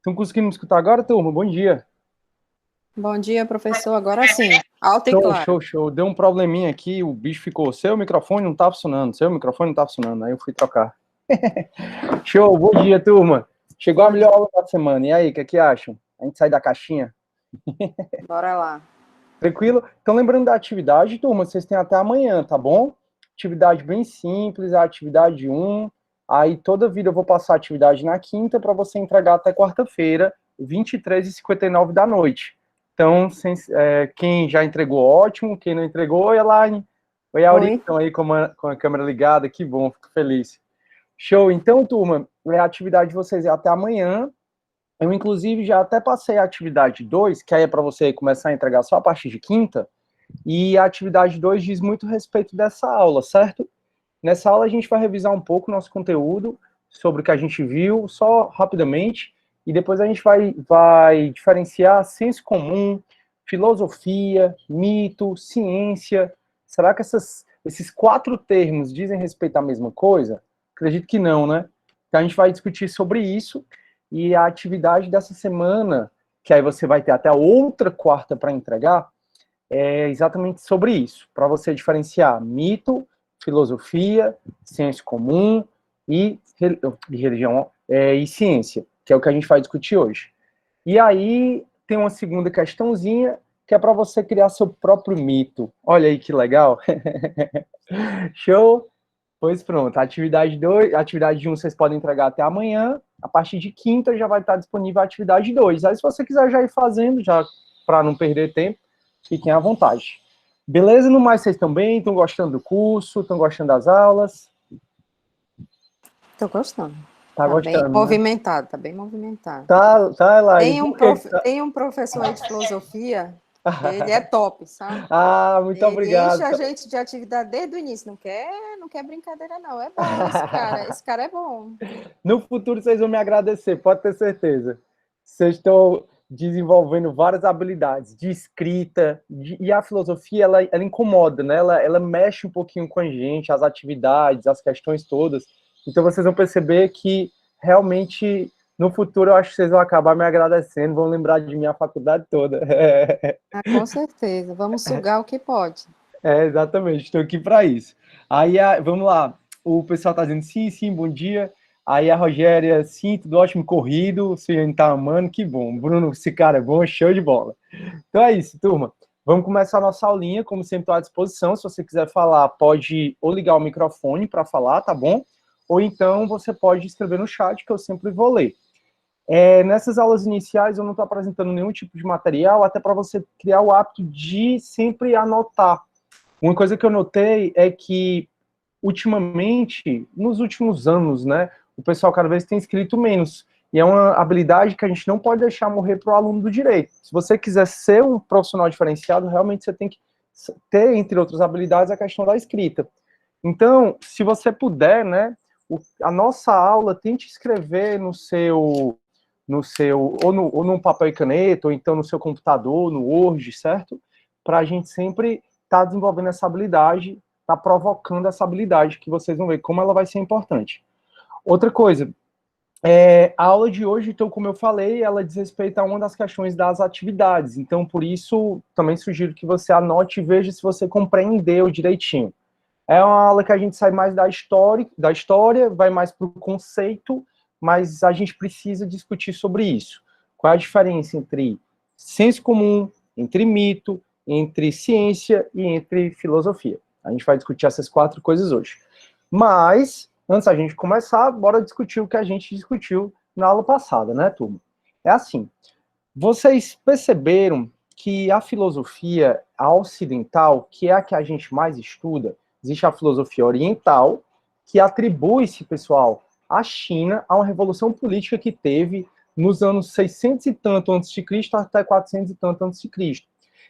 Estão conseguindo me escutar agora, turma? Bom dia. Bom dia, professor. Agora sim, alto e Show, claro. show, show. Deu um probleminha aqui, o bicho ficou. Seu microfone não tá funcionando, seu microfone não tá funcionando. Aí eu fui trocar. Show, bom dia, turma. Chegou a Bom melhor dia. aula da semana. E aí, o que é que acham? A gente sai da caixinha? Bora lá. Tranquilo? Então, lembrando da atividade, turma, vocês têm até amanhã, tá bom? Atividade bem simples, a atividade um. Aí, toda vida eu vou passar a atividade na quinta para você entregar até quarta-feira, 23h59 da noite. Então, quem já entregou, ótimo. Quem não entregou, oi, Elaine. Oi, Aurinho, Oi. estão aí com a câmera ligada. Que bom, fico feliz. Show. Então, turma, a atividade de vocês é até amanhã. Eu, inclusive, já até passei a atividade 2, que aí é para você começar a entregar só a partir de quinta, e a atividade 2 diz muito a respeito dessa aula, certo? Nessa aula a gente vai revisar um pouco o nosso conteúdo sobre o que a gente viu, só rapidamente, e depois a gente vai diferenciar senso comum, filosofia, mito, ciência. Será que esses 4 termos dizem respeito à mesma coisa? Acredito que não, né? Então a gente vai discutir sobre isso, e a atividade dessa semana, que aí você vai ter até outra quarta para entregar, é exatamente sobre isso, para você diferenciar mito, filosofia, senso comum e religião e ciência, que é o que a gente vai discutir hoje. E aí tem uma segunda questãozinha, que é para você criar seu próprio mito. Olha aí que legal. Show? Pois pronto, a atividade 2, a atividade 1 vocês podem entregar até amanhã, a partir de quinta já vai estar disponível a atividade 2. Aí se você quiser já ir fazendo, já para não perder tempo, fiquem à vontade. Beleza? No mais, vocês estão bem? Estão gostando do curso? Estão gostando das aulas? Tô gostando. Tá Tá bem gostando, né? movimentado, tá bem movimentado. Tá, Elaine, Tem por que que tá? tem um professor aí de filosofia, que ele é top, sabe? Ah, muito Ele enche obrigado. a gente de atividade desde o início. Não quer brincadeira, não. É bom esse cara. Esse cara é bom. No futuro vocês vão me agradecer, pode ter certeza. Vocês estão desenvolvendo várias habilidades de escrita, e a filosofia, ela incomoda, né? Ela mexe um pouquinho com a gente, as atividades, as questões todas. Então vocês vão perceber que realmente no futuro eu acho que vocês vão acabar me agradecendo, vão lembrar de mim a faculdade toda. Ah, com certeza. Vamos sugar o que pode. Exatamente, estou aqui para isso. Aí, vamos lá. O pessoal está dizendo sim, sim, bom dia. Aí a Rogéria, sim, tudo ótimo, corrido, o senhor está amando, que bom. Bruno, esse cara é bom, show de bola. Então é isso, turma. Vamos começar a nossa aulinha, como sempre, estou à disposição. Se você quiser falar, pode ou ligar o microfone para falar, tá bom? Ou então você pode escrever no chat, que eu sempre vou ler. Nessas aulas iniciais, eu não estou apresentando nenhum tipo de material, até para você criar o hábito de sempre anotar. Uma coisa que eu notei é que, ultimamente, nos últimos anos, né, o pessoal cada vez tem escrito menos. E é uma habilidade que a gente não pode deixar morrer para o aluno do direito. Se você quiser ser um profissional diferenciado, realmente você tem que ter, entre outras habilidades, a questão da escrita. Então, se você puder, né, a nossa aula, tente escrever ou no papel e caneta, ou então no seu computador, no Word, certo? Para a gente sempre estar desenvolvendo essa habilidade, tá provocando essa habilidade, que vocês vão ver como ela vai ser importante. Outra coisa, a aula de hoje, então, como eu falei, ela diz respeito a uma das questões das atividades. Então, por isso, também sugiro que você anote e veja se você compreendeu direitinho. É uma aula que a gente sai mais da história, vai mais para o conceito, mas a gente precisa discutir sobre isso. Qual é a diferença entre senso comum, entre mito, entre ciência e entre filosofia? A gente vai discutir essas 4 coisas hoje. Mas, antes da gente começar, bora discutir o que a gente discutiu na aula passada, né, turma? É assim, vocês perceberam que a filosofia ocidental, que é a que a gente mais estuda, existe a filosofia oriental, que atribui-se, pessoal, à China, a uma revolução política que teve nos anos 600 e tanto antes de Cristo até 400 e tanto antes de Cristo.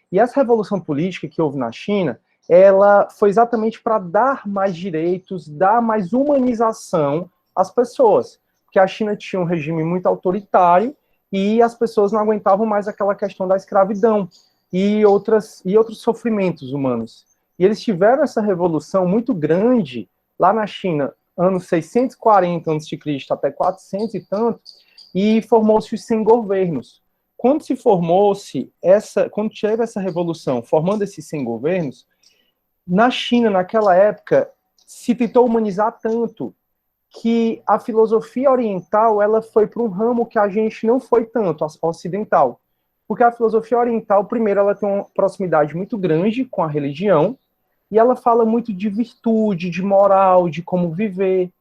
E essa revolução política que houve na China, ela foi exatamente para dar mais direitos, dar mais humanização às pessoas. Porque a China tinha um regime muito autoritário e as pessoas não aguentavam mais aquela questão da escravidão e outros sofrimentos humanos. E eles tiveram essa revolução muito grande lá na China, anos 640 a.C. até 400 e tanto, e formou-se os 100 governos. Quando quando teve essa revolução, formando esses 100 governos, na China, naquela época, se tentou humanizar tanto que a filosofia oriental ela foi para um ramo que a gente não foi tanto, a ocidental. Porque a filosofia oriental, primeiro, ela tem uma proximidade muito grande com a religião, e ela fala muito de virtude, de moral, de como viver.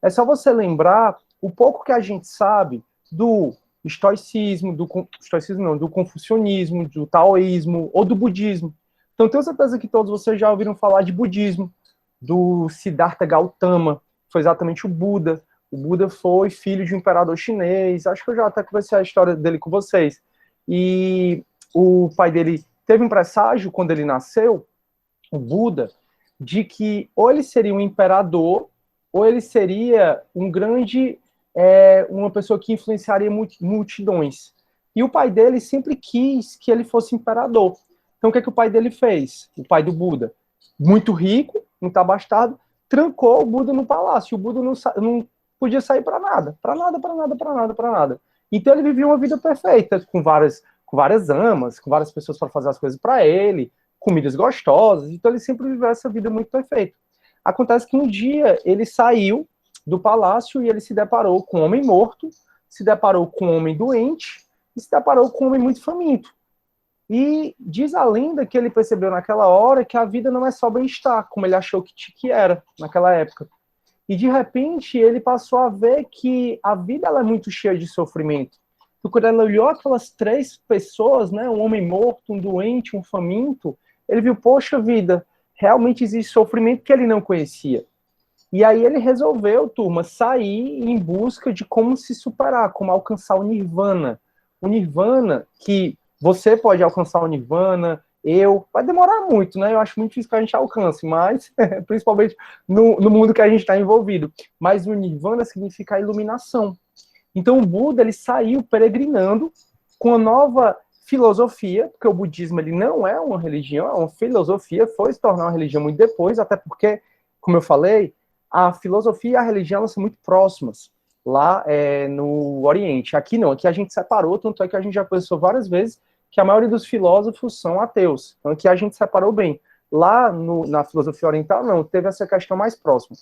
É só você lembrar o pouco que a gente sabe do estoicismo, do confucionismo, do taoísmo ou do budismo. Então, tenho certeza que todos vocês já ouviram falar de budismo, do Siddhartha Gautama, foi exatamente o Buda. O Buda foi filho de um imperador chinês. Acho que eu já até conversei a história dele com vocês. E o pai dele teve um presságio, quando ele nasceu, o Buda, de que ou ele seria um imperador, ou ele seria um grande, uma pessoa que influenciaria multidões. E o pai dele sempre quis que ele fosse imperador. Então, o que é que o pai dele fez? O pai do Buda, muito rico, muito abastado, trancou o Buda no palácio. O Buda não podia sair para nada, para nada, para nada, para nada, para nada. Então, ele vivia uma vida perfeita, com várias amas, com várias pessoas para fazer as coisas para ele, comidas gostosas. Então, ele sempre viveu essa vida muito perfeita. Acontece que um dia ele saiu do palácio e ele se deparou com um homem morto, se deparou com um homem doente e se deparou com um homem muito faminto. E diz a lenda que ele percebeu naquela hora que a vida não é só bem-estar, como ele achou que era naquela época. E de repente ele passou a ver que a vida ela é muito cheia de sofrimento. Então, quando ele olhou aquelas 3 pessoas, né, um homem morto, um doente, um faminto, ele viu, poxa vida, realmente existe sofrimento que ele não conhecia. E aí ele resolveu, turma, sair em busca de como se superar, como alcançar o Nirvana. O Nirvana, que você pode alcançar o Nirvana, vai demorar muito, né? Eu acho muito difícil que a gente alcance, mas principalmente no mundo que a gente está envolvido. Mas o Nirvana significa a iluminação. Então o Buda, ele saiu peregrinando com a nova filosofia, porque o budismo ele não é uma religião, é uma filosofia, foi se tornar uma religião muito depois, até porque, como eu falei, a filosofia e a religião elas são muito próximas lá no Oriente. Aqui não, aqui a gente separou, tanto é que a gente já pensou várias vezes que a maioria dos filósofos são ateus. Então aqui a gente separou bem. Lá na filosofia oriental, não, teve essa questão mais próxima.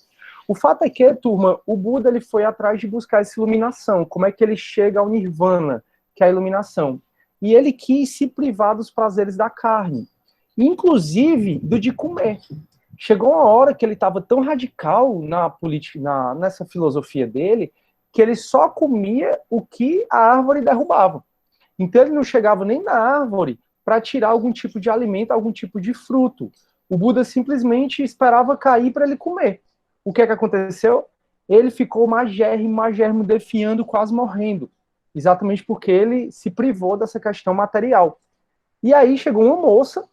O fato é que, turma, o Buda ele foi atrás de buscar essa iluminação. Como é que ele chega ao Nirvana, que é a iluminação? E ele quis se privar dos prazeres da carne, inclusive do de comer. Chegou uma hora que ele estava tão radical na política, nessa filosofia dele, que ele só comia o que a árvore derrubava. Então ele não chegava nem na árvore para tirar algum tipo de alimento, algum tipo de fruto. O Buda simplesmente esperava cair para ele comer. O que é que aconteceu? Ele ficou magérrimo, definhando, quase morrendo. Exatamente porque ele se privou dessa questão material. E aí chegou uma moça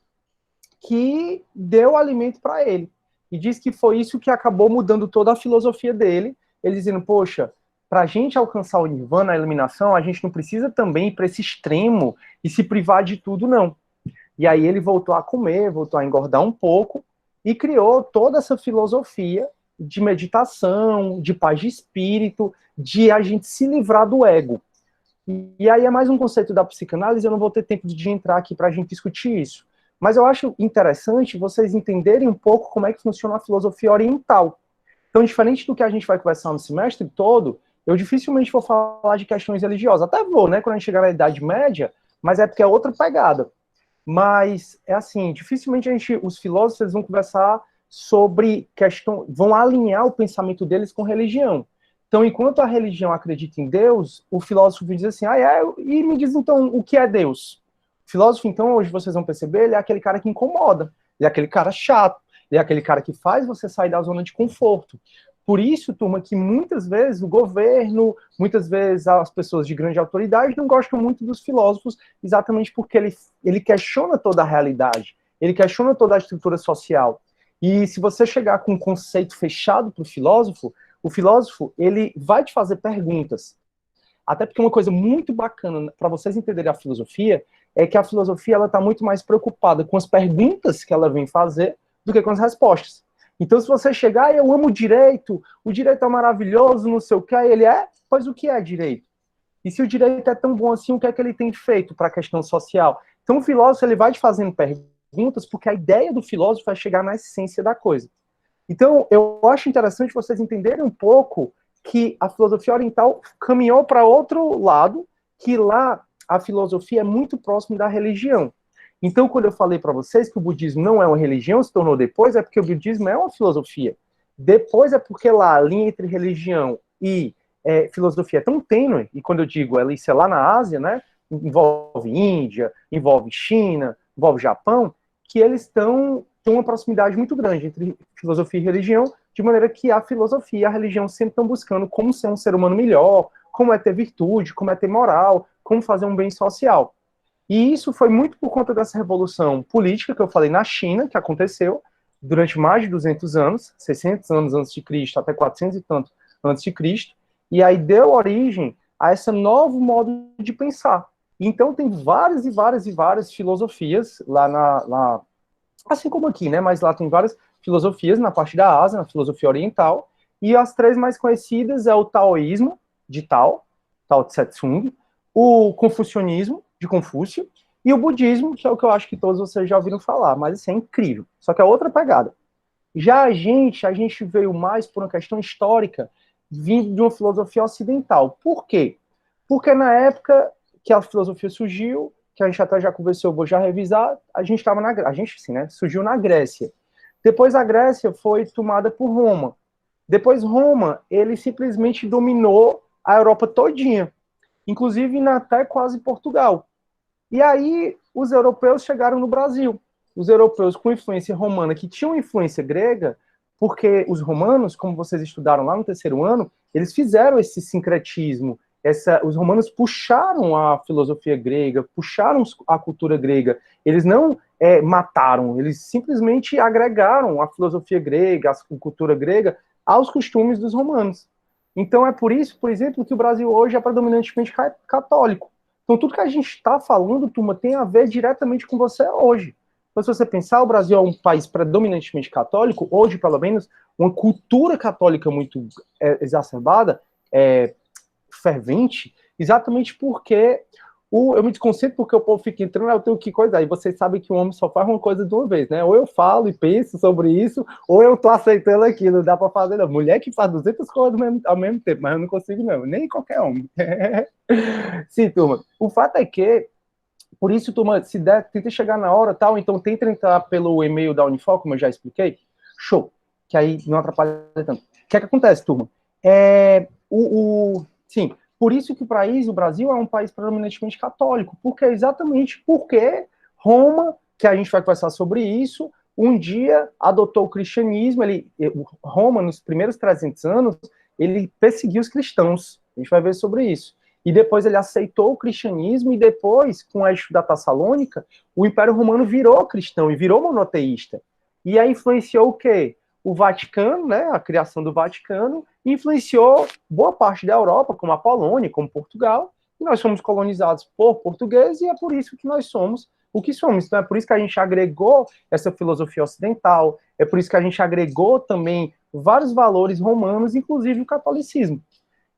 que deu alimento para ele. E diz que foi isso que acabou mudando toda a filosofia dele. Ele dizendo, poxa, para a gente alcançar o Nirvana, a iluminação, a gente não precisa também ir para esse extremo e se privar de tudo, não. E aí ele voltou a comer, voltou a engordar um pouco e criou toda essa filosofia de meditação, de paz de espírito, de a gente se livrar do ego. E aí é mais um conceito da psicanálise, eu não vou ter tempo de entrar aqui para a gente discutir isso. Mas eu acho interessante vocês entenderem um pouco como é que funciona a filosofia oriental. Então, diferente do que a gente vai conversar no semestre todo, eu dificilmente vou falar de questões religiosas. Até vou, né, quando a gente chegar na Idade Média, mas é porque é outra pegada. Mas, é assim, dificilmente os filósofos vão conversar sobre vão alinhar o pensamento deles com religião. Então, enquanto a religião acredita em Deus, o filósofo diz assim, e me diz então o que é Deus? O filósofo, então, hoje vocês vão perceber, ele é aquele cara que incomoda, ele é aquele cara chato, ele é aquele cara que faz você sair da zona de conforto. Por isso, turma, que muitas vezes o governo, muitas vezes as pessoas de grande autoridade não gostam muito dos filósofos, exatamente porque ele questiona toda a realidade, ele questiona toda a estrutura social. E se você chegar com um conceito fechado para o filósofo, ele vai te fazer perguntas. Até porque uma coisa muito bacana para vocês entenderem a filosofia é que a filosofia ela está muito mais preocupada com as perguntas que ela vem fazer do que com as respostas. Então, se você chegar, eu amo o direito é maravilhoso, não sei o que, pois o que é direito? E se o direito é tão bom assim, o que é que ele tem feito para a questão social? Então, o filósofo ele vai te fazendo perguntas, porque a ideia do filósofo é chegar na essência da coisa. Então, eu acho interessante vocês entenderem um pouco que a filosofia oriental caminhou para outro lado, que lá a filosofia é muito próxima da religião. Então, quando eu falei para vocês que o budismo não é uma religião, se tornou depois, é porque o budismo é uma filosofia. Depois é porque lá a linha entre religião e filosofia é tão tênue, e quando eu digo isso é lá na Ásia, né, envolve Índia, envolve China, envolve Japão, que eles têm uma proximidade muito grande entre filosofia e religião, de maneira que a filosofia e a religião sempre estão buscando como ser um ser humano melhor, como é ter virtude, como é ter moral, como fazer um bem social. E isso foi muito por conta dessa revolução política que eu falei na China, que aconteceu durante mais de 200 anos, 600 anos antes de Cristo, até 400 e tanto antes de Cristo, e aí deu origem a esse novo modo de pensar. Então tem várias e várias e várias filosofias lá assim como aqui, né? Mas lá tem várias filosofias na parte da Ásia, na filosofia oriental, e as três mais conhecidas é o taoísmo, de Tao Tse Tsung, o confucionismo, de Confúcio, e o budismo, que é o que eu acho que todos vocês já ouviram falar, mas isso é incrível. Só que é outra pegada. Já a gente veio mais por uma questão histórica, vindo de uma filosofia ocidental. Por quê? Porque na época que a filosofia surgiu, que a gente até já conversou, eu vou já revisar, a gente estava a gente sim, né? Surgiu na Grécia. Depois a Grécia foi tomada por Roma. Depois Roma, ele simplesmente dominou a Europa todinha, inclusive até quase Portugal. E aí os europeus chegaram no Brasil. Os europeus com influência romana, que tinham influência grega, porque os romanos, como vocês estudaram lá no terceiro ano, eles fizeram esse sincretismo. Os romanos puxaram a filosofia grega, puxaram a cultura grega. Eles não mataram, eles simplesmente agregaram a filosofia grega, a cultura grega, aos costumes dos romanos. Então é por isso, por exemplo, que o Brasil hoje é predominantemente católico. Então, tudo que a gente está falando, turma, tem a ver diretamente com você hoje. Então, se você pensar, o Brasil é um país predominantemente católico, hoje, pelo menos, uma cultura católica muito exacerbada, fervente, exatamente porque eu me desconcentro porque o povo fica entrando, eu tenho que coisar. E vocês sabem que o homem só faz uma coisa de uma vez, né? Ou eu falo e penso sobre isso, ou eu tô aceitando aquilo, não dá pra fazer não. Mulher que faz 200 coisas ao mesmo tempo, mas eu não consigo não, nem qualquer homem. Sim, turma. O fato é que, por isso, turma, se der, tenta chegar na hora, tal, então tenta entrar pelo e-mail da Unifor, como eu já expliquei, show, que aí não atrapalha tanto. O que é que acontece, turma? Sim, por isso que o Brasil é um país predominantemente católico, porque exatamente porque Roma, que a gente vai conversar sobre isso, um dia adotou o cristianismo, Roma, nos primeiros 300 anos, ele perseguiu os cristãos, a gente vai ver sobre isso. E depois ele aceitou o cristianismo, e depois, com o eixo da Tessalônica, o Império Romano virou cristão e virou monoteísta. E aí influenciou o quê? O Vaticano, né, a criação do Vaticano, influenciou boa parte da Europa, como a Polônia, como Portugal, e nós fomos colonizados por portugueses, e é por isso que nós somos o que somos. Então é por isso que a gente agregou essa filosofia ocidental, é por isso que a gente agregou também vários valores romanos, inclusive o catolicismo.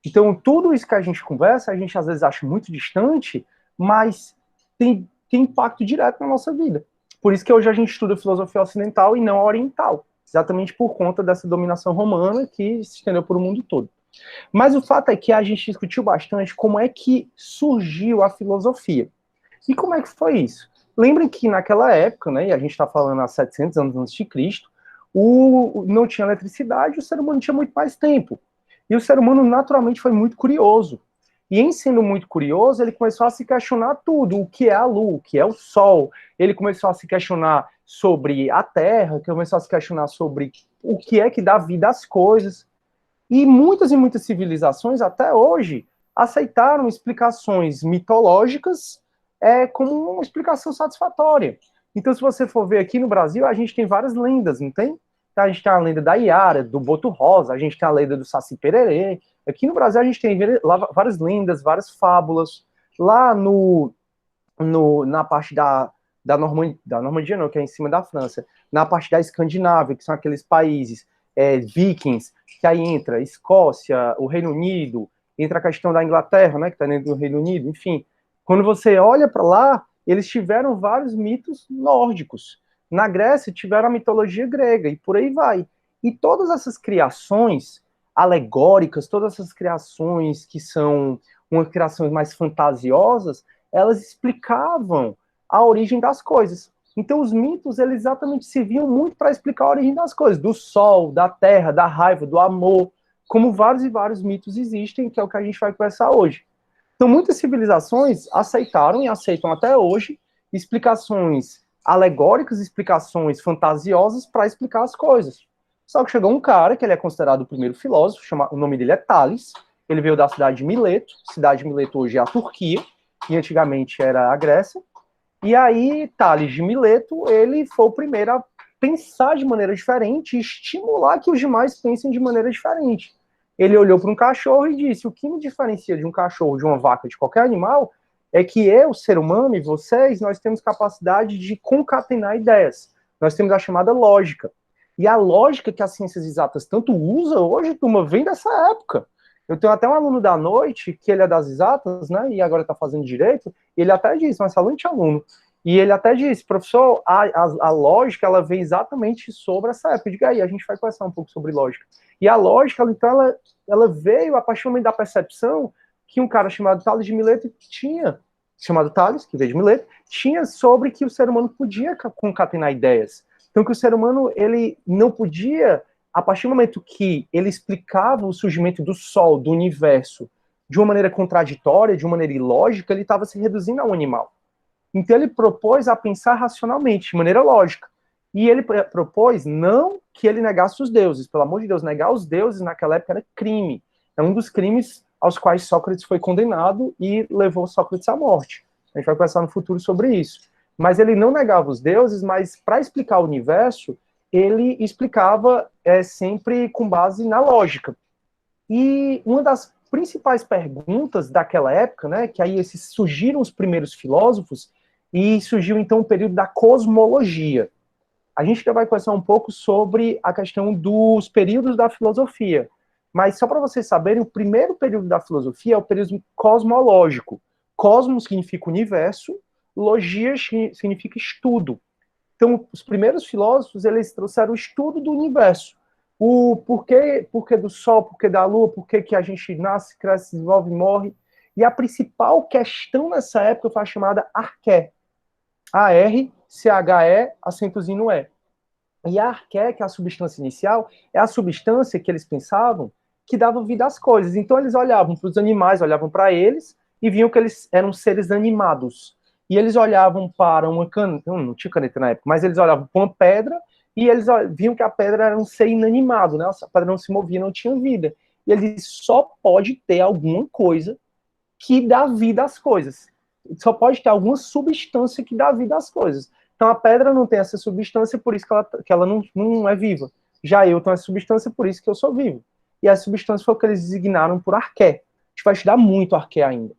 Então, tudo isso que a gente conversa, a gente às vezes acha muito distante, mas tem impacto direto na nossa vida. Por isso que hoje a gente estuda filosofia ocidental e não oriental, exatamente por conta dessa dominação romana que se estendeu por o mundo todo. Mas o fato é que a gente discutiu bastante como é que surgiu a filosofia. E como é que foi isso? Lembrem que naquela época, né, e a gente está falando há 700 anos antes de Cristo, não tinha eletricidade, o ser humano tinha muito mais tempo. E o ser humano naturalmente foi muito curioso. E em sendo muito curioso, ele começou a se questionar tudo, o que é a lua, o que é o sol. Ele começou a se questionar sobre a Terra, começou a se questionar sobre o que é que dá vida às coisas. E muitas civilizações, até hoje, aceitaram explicações mitológicas como uma explicação satisfatória. Então, se você for ver aqui no Brasil, a gente tem várias lendas, não tem? A gente tem a lenda da Iara, do Boto Rosa, a gente tem a lenda do Saci Pererê. Aqui no Brasil a gente tem várias lendas, várias fábulas. Lá na parte da Normandia, não, que é em cima da França, na parte da Escandinávia, que são aqueles países vikings, que aí entra Escócia, o Reino Unido, entra a questão da Inglaterra, né, que está dentro do Reino Unido, enfim. Quando você olha para lá, eles tiveram vários mitos nórdicos. Na Grécia, tiveram a mitologia grega, e por aí vai. E todas essas criações alegóricas, todas essas criações que são umas criações mais fantasiosas, elas explicavam a origem das coisas. Então, os mitos, eles exatamente serviam muito para explicar a origem das coisas, do sol, da terra, da raiva, do amor, como vários e vários mitos existem, que é o que a gente vai conversar hoje. Então, muitas civilizações aceitaram e aceitam até hoje explicações alegóricas, explicações fantasiosas para explicar as coisas. Só que chegou um cara, que ele é considerado o primeiro filósofo, o nome dele é Tales, ele veio da cidade de Mileto, cidade de Mileto hoje é a Turquia, e antigamente era a Grécia. E aí, Tales de Mileto, ele foi o primeiro a pensar de maneira diferente e estimular que os demais pensem de maneira diferente. Ele olhou para um cachorro e disse: o que me diferencia de um cachorro, de uma vaca, de qualquer animal, é que eu, ser humano, e vocês, nós temos capacidade de concatenar ideias. Nós temos a chamada lógica. E a lógica que as ciências exatas tanto usam hoje, turma, vem dessa época. Eu tenho até um aluno da noite, que ele é das exatas, né, e agora está fazendo direito, e ele até disse, um excelente aluno, e ele até disse, professor, a lógica, ela vem exatamente sobre essa época. Eu digo, aí, a gente vai conversar um pouco sobre lógica. E a lógica, então, ela veio a partir do momento da percepção que um cara chamado Tales de Mileto tinha, chamado Tales, que veio de Mileto, tinha sobre que o ser humano podia concatenar ideias. Então, que o ser humano, ele não podia, a partir do momento que ele explicava o surgimento do Sol, do universo, de uma maneira contraditória, de uma maneira ilógica, ele estava se reduzindo a um animal. Então ele propôs a pensar racionalmente, de maneira lógica. E ele propôs não que ele negasse os deuses. Pelo amor de Deus, negar os deuses naquela época era crime. É um dos crimes aos quais Sócrates foi condenado e levou Sócrates à morte. A gente vai conversar no futuro sobre isso. Mas ele não negava os deuses, mas para explicar o universo, ele explicava sempre com base na lógica. E uma das principais perguntas daquela época, né, que aí surgiram os primeiros filósofos, e surgiu então o período da cosmologia. A gente já vai conversar um pouco sobre a questão dos períodos da filosofia. Mas só para vocês saberem, o primeiro período da filosofia é o período cosmológico. Cosmos significa universo, logia significa estudo. Então, os primeiros filósofos, eles trouxeram o estudo do universo. O porquê do Sol, porquê da Lua, porquê que a gente nasce, cresce, se desenvolve e morre. E a principal questão nessa época foi a chamada arqué. A-R-C-H-E, acentozinho no E. E a arqué, que é a substância inicial, é a substância que eles pensavam que dava vida às coisas. Então eles olhavam para os animais, olhavam para eles e viam que eles eram seres animados. E eles olhavam para uma caneta, não tinha caneta na época, mas eles olhavam para uma pedra e eles viam que a pedra era um ser inanimado, né? A pedra não se movia, não tinha vida. E eles só pode ter alguma coisa que dá vida às coisas. Só pode ter alguma substância que dá vida às coisas. Então a pedra não tem essa substância, por isso que ela não é viva. Já eu tenho essa substância, por isso que eu sou vivo. E a substância foi o que eles designaram por arqué. A gente vai estudar muito arqué ainda.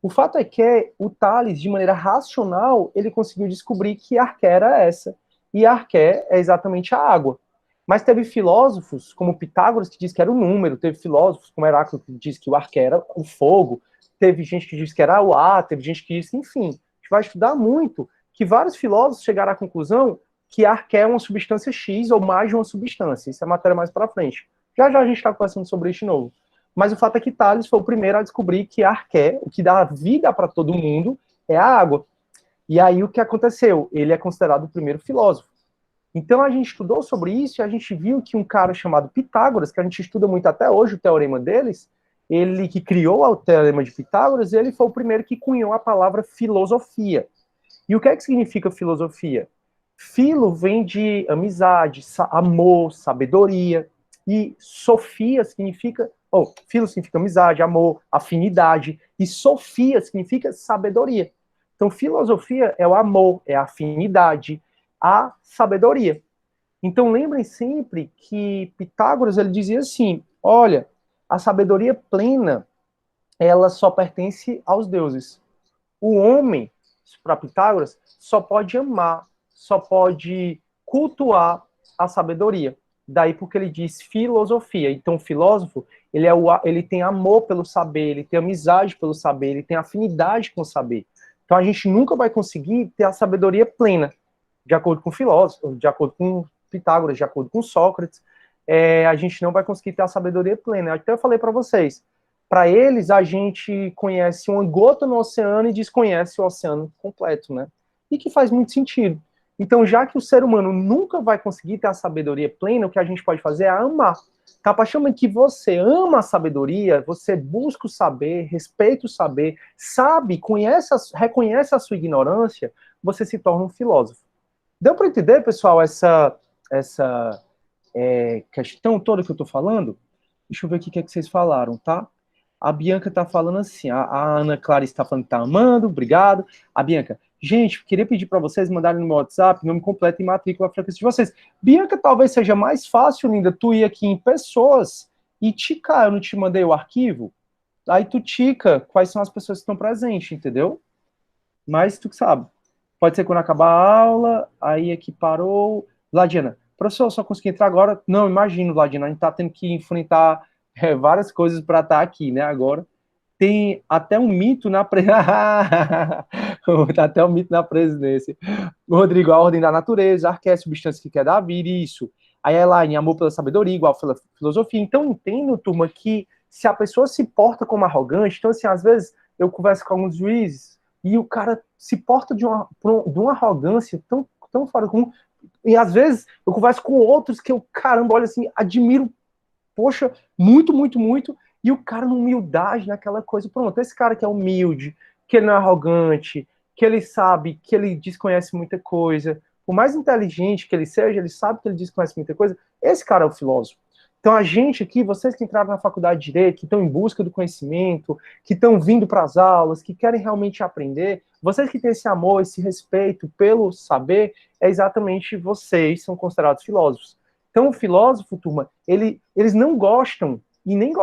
O fato é que o Tales, de maneira racional, ele conseguiu descobrir que a arqué era essa. E a arqué é exatamente a água. Mas teve filósofos, como Pitágoras, que diz que era o número. Teve filósofos, como Heráclito, que diz que o arqué era o fogo. Teve gente que disse que era o ar, teve gente que disse, enfim. A gente vai estudar muito que vários filósofos chegaram à conclusão que arqué é uma substância X ou mais de uma substância. Isso é matéria mais para frente. Já já a gente está conversando sobre isso de novo. Mas o fato é que Tales foi o primeiro a descobrir que a arqué, o que dá vida para todo mundo, é a água. E aí o que aconteceu? Ele é considerado o primeiro filósofo. Então a gente estudou sobre isso e a gente viu que um cara chamado Pitágoras, que a gente estuda muito até hoje, o teorema deles, ele que criou o teorema de Pitágoras, ele foi o primeiro que cunhou a palavra filosofia. E o que é que significa filosofia? Filo vem de amizade, amor, sabedoria. E sofia significa... filo significa amizade, amor, afinidade. E sofia significa sabedoria. Então, filosofia é o amor, é a afinidade, a sabedoria. Então, lembrem sempre que Pitágoras ele dizia assim, olha, a sabedoria plena, ela só pertence aos deuses. O homem, para Pitágoras, só pode amar, só pode cultuar a sabedoria. daí porque ele diz filosofia. Então, o filósofo, ele tem amor pelo saber, ele tem amizade pelo saber, ele tem afinidade com o saber. Então, a gente nunca vai conseguir ter a sabedoria plena, de acordo com o filósofo, de acordo com Pitágoras, de acordo com Sócrates, a gente não vai conseguir ter a sabedoria plena. Até eu falei para vocês, para eles, a gente conhece uma gota no oceano e desconhece o oceano completo, né? E que faz muito sentido. Então, já que o ser humano nunca vai conseguir ter a sabedoria plena, o que a gente pode fazer é amar. Então, a partir do momento que você ama a sabedoria, você busca o saber, respeita o saber, sabe, reconhece a sua ignorância, você se torna um filósofo. Deu para entender, pessoal, essa questão toda que eu estou falando? Deixa eu ver o que é que vocês falaram, tá? A Bianca está falando assim, a Ana Clara está falando que está amando, obrigado. A Bianca, gente, queria pedir para vocês mandarem no meu WhatsApp nome completo e matrícula a frequência de vocês. Bianca, talvez seja mais fácil, linda, tu ir aqui em pessoas e ticar, eu não te mandei o arquivo? Aí tu tica quais são as pessoas que estão presentes, entendeu? Mas tu que sabe. Pode ser quando acabar a aula, aí aqui parou. Vladiana, professor, eu só consegui entrar agora. Não, imagino, Vladiana, a gente tá tendo que enfrentar várias coisas para estar aqui, né, agora. Tem até um mito na até um mito na presidência. Rodrigo, a ordem da natureza, arqué, substância que quer dar vida, isso. Aí a Elaine, amor pela sabedoria, igual filosofia. Então, entendo, turma, que se a pessoa se porta como arrogante, então, assim, às vezes eu converso com alguns juízes e o cara se porta de uma arrogância tão fora comum. E às vezes eu converso com outros que eu, caramba, olha assim, admiro, poxa, muito, muito, muito. E o cara na humildade, naquela coisa, pronto, esse cara que é humilde, que ele não é arrogante, que ele sabe que ele desconhece muita coisa, por mais inteligente que ele seja, ele sabe que ele desconhece muita coisa, esse cara é o filósofo. Então a gente aqui, vocês que entraram na faculdade de Direito, que estão em busca do conhecimento, que estão vindo para as aulas, que querem realmente aprender, vocês que têm esse amor, esse respeito pelo saber, é exatamente vocês são considerados filósofos. Então o filósofo, turma, eles não gostam e nem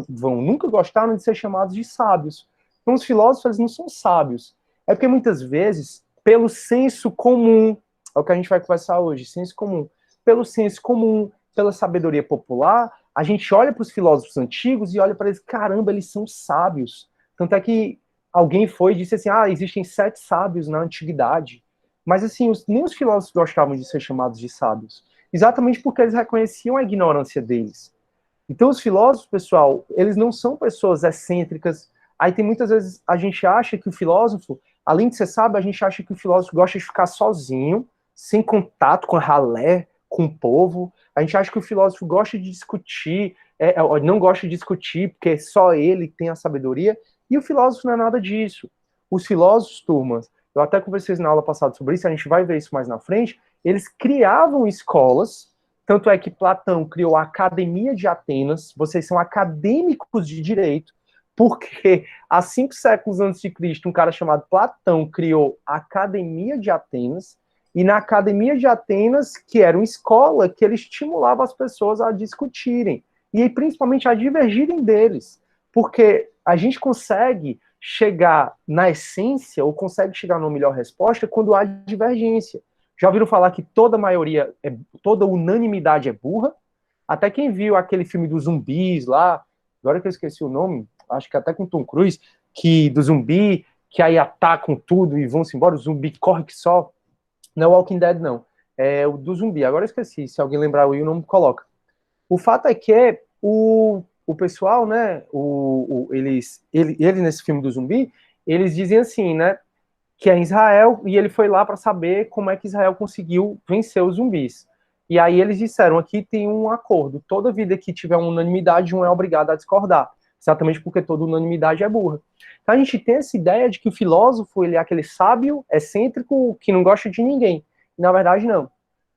nunca gostaram de ser chamados de sábios. Então, os filósofos, eles não são sábios. É porque, muitas vezes, pelo senso comum, é o que a gente vai conversar hoje, senso comum. Pelo senso comum, pela sabedoria popular, a gente olha para os filósofos antigos e olha para eles, caramba, eles são sábios. Tanto é que alguém foi e disse assim, existem 7 sábios na antiguidade. Mas, assim, nem os filósofos gostavam de ser chamados de sábios. Exatamente porque eles reconheciam a ignorância deles. Então, os filósofos, pessoal, eles não são pessoas excêntricas. Aí tem muitas vezes, a gente acha que o filósofo, além de ser sábio, a gente acha que o filósofo gosta de ficar sozinho, sem contato com a ralé, com o povo. A gente acha que o filósofo gosta de discutir, não gosta de discutir, porque só ele tem a sabedoria. E o filósofo não é nada disso. Os filósofos, turmas, eu até conversei na aula passada sobre isso, a gente vai ver isso mais na frente, eles criavam escolas. Tanto é que Platão criou a Academia de Atenas, vocês são acadêmicos de direito, porque há 5 séculos antes de Cristo, um cara chamado Platão criou a Academia de Atenas, e na Academia de Atenas, que era uma escola que ele estimulava as pessoas a discutirem, e principalmente a divergirem deles, porque a gente consegue chegar na essência, ou consegue chegar numa melhor resposta, quando há divergência. Já ouviram falar que toda unanimidade é burra? Até quem viu aquele filme dos zumbis lá, agora que eu esqueci o nome, acho que até com Tom Cruise, do zumbi, que aí atacam tudo e vão-se embora, o zumbi corre que só. Não é Walking Dead, não. É o do zumbi, agora eu esqueci, se alguém lembrar o nome, coloca. O fato é que o pessoal, né, ele nesse filme do zumbi, eles dizem assim, né, que é em Israel, e ele foi lá para saber como é que Israel conseguiu vencer os zumbis. E aí eles disseram, aqui tem um acordo, toda vida que tiver uma unanimidade, um é obrigado a discordar, exatamente porque toda unanimidade é burra. Então a gente tem essa ideia de que o filósofo, ele é aquele sábio, excêntrico, que não gosta de ninguém. E, na verdade, não.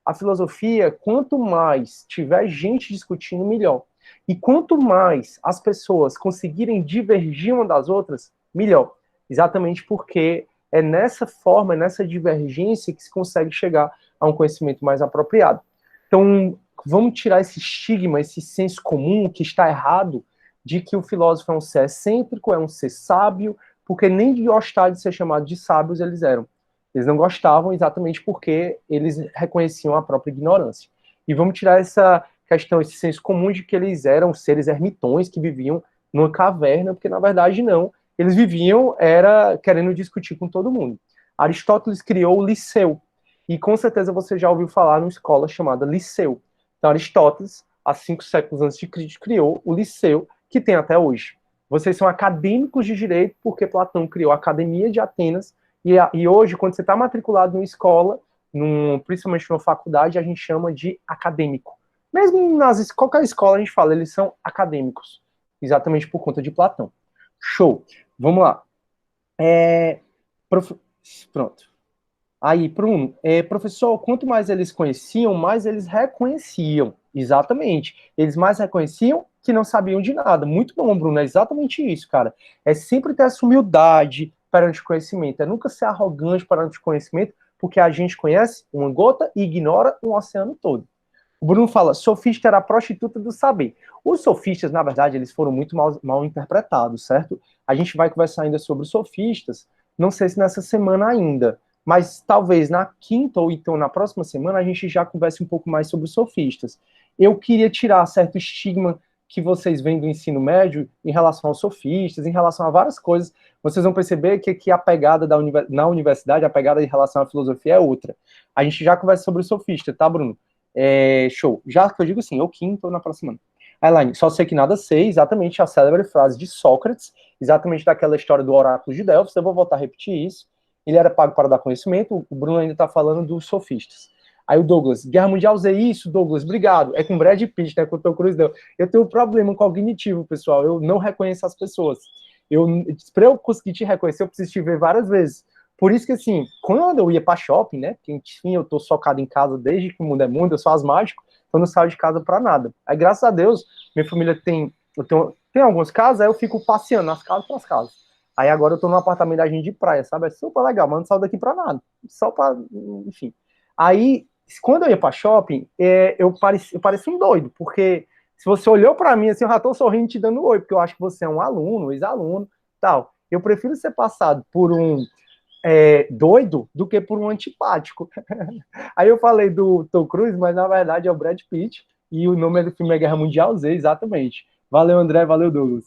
A filosofia, quanto mais tiver gente discutindo, melhor. E quanto mais as pessoas conseguirem divergir uma das outras, melhor. Exatamente porque é nessa forma, é nessa divergência que se consegue chegar a um conhecimento mais apropriado. Então, vamos tirar esse estigma, esse senso comum que está errado, de que o filósofo é um ser excêntrico, é um ser sábio, porque nem de gostar de ser chamado de sábios eles eram. Eles não gostavam exatamente porque eles reconheciam a própria ignorância. e vamos tirar essa questão, esse senso comum de que eles eram seres ermitões que viviam numa caverna, porque na verdade não. Eles viviam, era querendo discutir com todo mundo. Aristóteles criou o Liceu, e com certeza você já ouviu falar numa escola chamada Liceu. Então, Aristóteles, há 5 séculos antes de Cristo, criou o Liceu, que tem até hoje. Vocês são acadêmicos de direito, porque Platão criou a Academia de Atenas, e hoje, quando você está matriculado numa escola, principalmente numa faculdade, a gente chama de acadêmico. Mesmo qualquer escola a gente fala, eles são acadêmicos, exatamente por conta de Platão. Show. Vamos lá. Pronto. Aí, Bruno, professor, quanto mais eles conheciam, mais eles reconheciam. Exatamente. Eles mais reconheciam que não sabiam de nada. Muito bom, Bruno, é exatamente isso, cara. É sempre ter essa humildade perante o conhecimento. É nunca ser arrogante perante o conhecimento, porque a gente conhece uma gota e ignora um oceano todo. O Bruno fala, sofista era a prostituta do saber. Os sofistas, na verdade, eles foram muito mal interpretados, certo? A gente vai conversar ainda sobre os sofistas, não sei se nessa semana ainda, mas talvez na quinta ou então na próxima semana a gente já converse um pouco mais sobre os sofistas. Eu queria tirar certo estigma que vocês veem do ensino médio em relação aos sofistas, em relação a várias coisas. Vocês vão perceber que a pegada na universidade, a pegada em relação à filosofia é outra. A gente já conversa sobre o sofista, tá, Bruno? Show. Já que eu digo assim, ou quinta ou na próxima. Elaine, só sei que nada sei, exatamente a célebre frase de Sócrates, exatamente daquela história do oráculo de Delfos, eu vou voltar a repetir isso. Ele era pago para dar conhecimento, o Bruno ainda está falando dos sofistas. Aí o Douglas, Guerra Mundial Z, isso, Douglas, obrigado. É com Brad Pitt, né, com o Tom Cruise, não. Eu tenho um problema cognitivo, pessoal, eu não reconheço as pessoas. Para eu conseguir te reconhecer, eu preciso te ver várias vezes. Por isso que, assim, quando eu ia para shopping, né, porque, enfim, eu tô socado em casa desde que o mundo é mundo, eu sou asmático, então não saio de casa para nada. Aí, graças a Deus, minha família tem algumas casas, aí eu fico passeando nas casas para as casas. Aí agora eu tô num apartamento da gente de praia, sabe? É super legal, mas não saio daqui para nada. Só para, enfim. Aí, quando eu ia para shopping, eu parecia um doido, porque se você olhou para mim, assim, eu já tô sorrindo te dando oi, porque eu acho que você é um aluno, ex-aluno, tal. Eu prefiro ser passado por um doido do que por um antipático. Aí eu falei do Tom Cruise, mas na verdade é o Brad Pitt, e o nome do filme é Guerra Mundial Z, exatamente. Valeu, André, valeu, Douglas.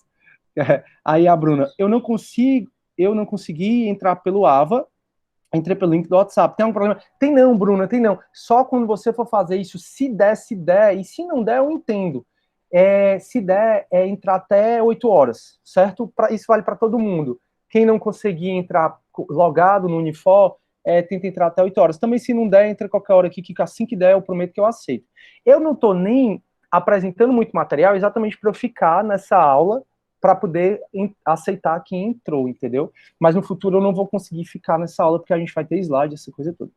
Aí a Bruna, eu não consegui entrar pelo AVA, entrei pelo link do WhatsApp. Tem algum problema? Tem não, Bruna, tem não. Só quando você for fazer isso, se der, e se não der, eu entendo. Se der, entrar até 8 horas, certo? Isso vale para todo mundo. Quem não conseguir entrar logado no Unifor, tenta entrar até 8 horas. Também, se não der, entra qualquer hora aqui, que assim que der, eu prometo que eu aceito. Eu não estou nem apresentando muito material exatamente para eu ficar nessa aula para poder aceitar quem entrou, entendeu? Mas no futuro eu não vou conseguir ficar nessa aula porque a gente vai ter slide, essa coisa toda.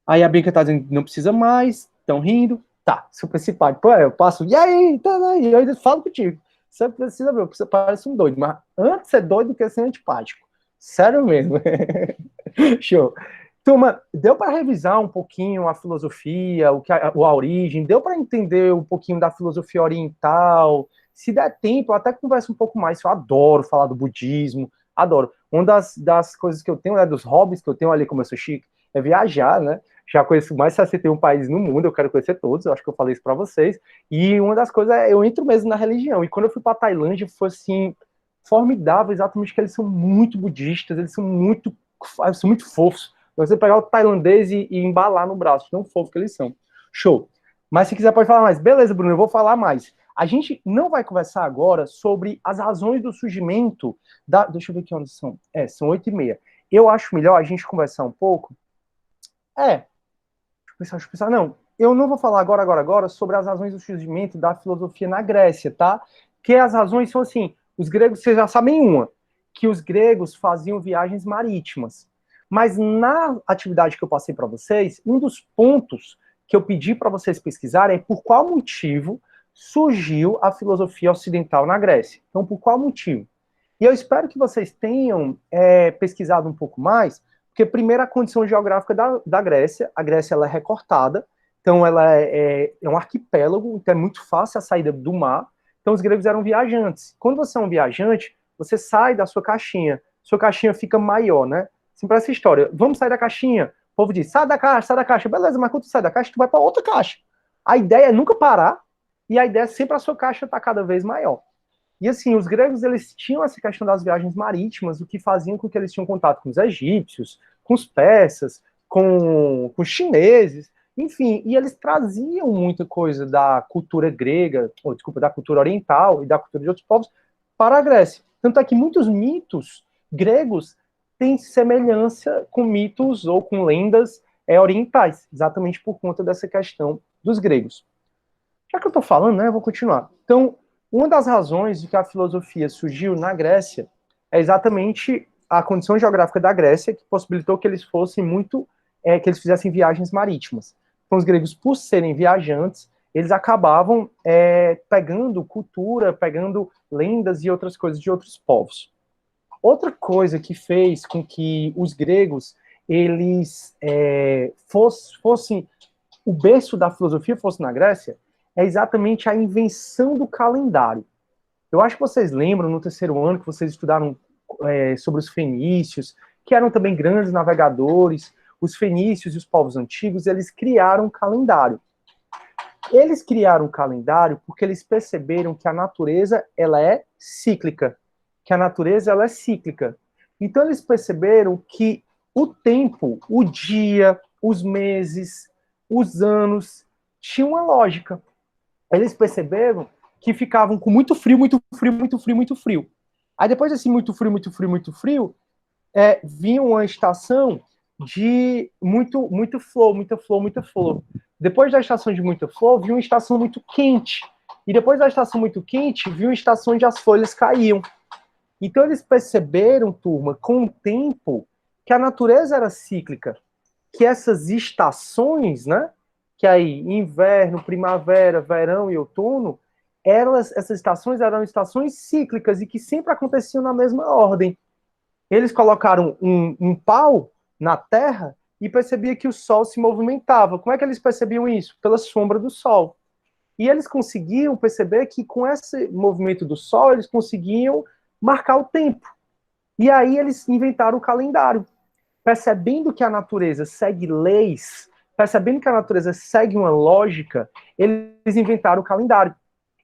Aí a Bianca tá dizendo que não precisa mais, estão rindo. Tá, super simpático. Pô, eu passo, e aí, tá aí, eu ainda falo contigo. Você precisa ver, você parece um doido, mas antes é doido do que ser antipático. Sério mesmo. Show. Turma, deu para revisar um pouquinho a filosofia, a origem, deu para entender um pouquinho da filosofia oriental. Se der tempo, eu até converso um pouco mais. Eu adoro falar do budismo, adoro. Uma das coisas que eu tenho, né, dos hobbies que eu tenho ali, como eu sou chique, é viajar, né? Já conheço mais de 61 países no mundo, eu quero conhecer todos, eu acho que eu falei isso para vocês. E uma das coisas é, eu entro mesmo na religião. E quando eu fui para Tailândia, foi assim, formidável, exatamente que eles são muito budistas, eles são muito fofos. Você pegar o tailandês e embalar no braço, tão fofo que eles são. Show. Mas se quiser pode falar mais. Beleza, Bruno, eu vou falar mais. A gente não vai conversar agora sobre as razões do surgimento da... Deixa eu ver que horas são. São 8h30. Eu acho melhor a gente conversar um pouco. Deixa eu pensar. Não, eu não vou falar agora sobre as razões do surgimento da filosofia na Grécia, tá? Que as razões são assim, os gregos, vocês já sabem uma, que os gregos faziam viagens marítimas. Mas na atividade que eu passei para vocês, um dos pontos que eu pedi para vocês pesquisarem é por qual motivo surgiu a filosofia ocidental na Grécia. Então, por qual motivo? E eu espero que vocês tenham pesquisado um pouco mais, porque, primeiro, a condição geográfica da Grécia, a Grécia ela é recortada, então ela é um arquipélago, então é muito fácil a saída do mar, então os gregos eram viajantes. Quando você é um viajante, você sai da sua caixinha fica maior, né? Assim, para essa história, vamos sair da caixinha. O povo diz, sai da caixa, beleza, mas quando tu sai da caixa, tu vai para outra caixa. A ideia é nunca parar, e a ideia é sempre a sua caixa estar cada vez maior. E assim, os gregos, eles tinham essa questão das viagens marítimas, o que faziam com que eles tinham contato com os egípcios, com os persas, com os chineses, enfim, e eles traziam muita coisa da cultura grega, ou desculpa, da cultura oriental e da cultura de outros povos para a Grécia. Tanto é que muitos mitos gregos têm semelhança com mitos ou com lendas orientais, exatamente por conta dessa questão dos gregos. Já que eu estou falando, né, eu vou continuar. Então, uma das razões de que a filosofia surgiu na Grécia é exatamente a condição geográfica da Grécia, que possibilitou que eles fossem muito, que eles fizessem viagens marítimas. Então, os gregos, por serem viajantes, eles acabavam pegando cultura, pegando lendas e outras coisas de outros povos. Outra coisa que fez com que os gregos, eles fossem, o berço da filosofia fosse na Grécia, é exatamente a invenção do calendário. Eu acho que vocês lembram, no terceiro ano, que vocês estudaram sobre os fenícios, que eram também grandes navegadores. Os fenícios e os povos antigos, eles criaram um calendário. Eles criaram um calendário porque eles perceberam que a natureza, ela é cíclica. Que a natureza, ela é cíclica. Então, eles perceberam que o tempo, o dia, os meses, os anos, tinham uma lógica. Eles perceberam que ficavam com muito frio, muito frio, muito frio, muito frio. Aí depois desse muito frio, muito frio, muito frio, vinha uma estação de muito flor, muita flor, muita flor. Depois da estação de muita flor, vinha uma estação muito quente. E depois da estação muito quente, vinha uma estação onde as folhas caíam. Então eles perceberam, turma, com o tempo, que a natureza era cíclica, que essas estações, né, que aí inverno, primavera, verão e outono, essas estações eram estações cíclicas e que sempre aconteciam na mesma ordem. Eles colocaram um pau na terra e percebia que o sol se movimentava. Como é que eles percebiam isso? Pela sombra do sol. E eles conseguiam perceber que com esse movimento do sol, eles conseguiam marcar o tempo. E aí eles inventaram o calendário. Percebendo que a natureza segue leis, percebendo que a natureza segue uma lógica, eles inventaram o calendário.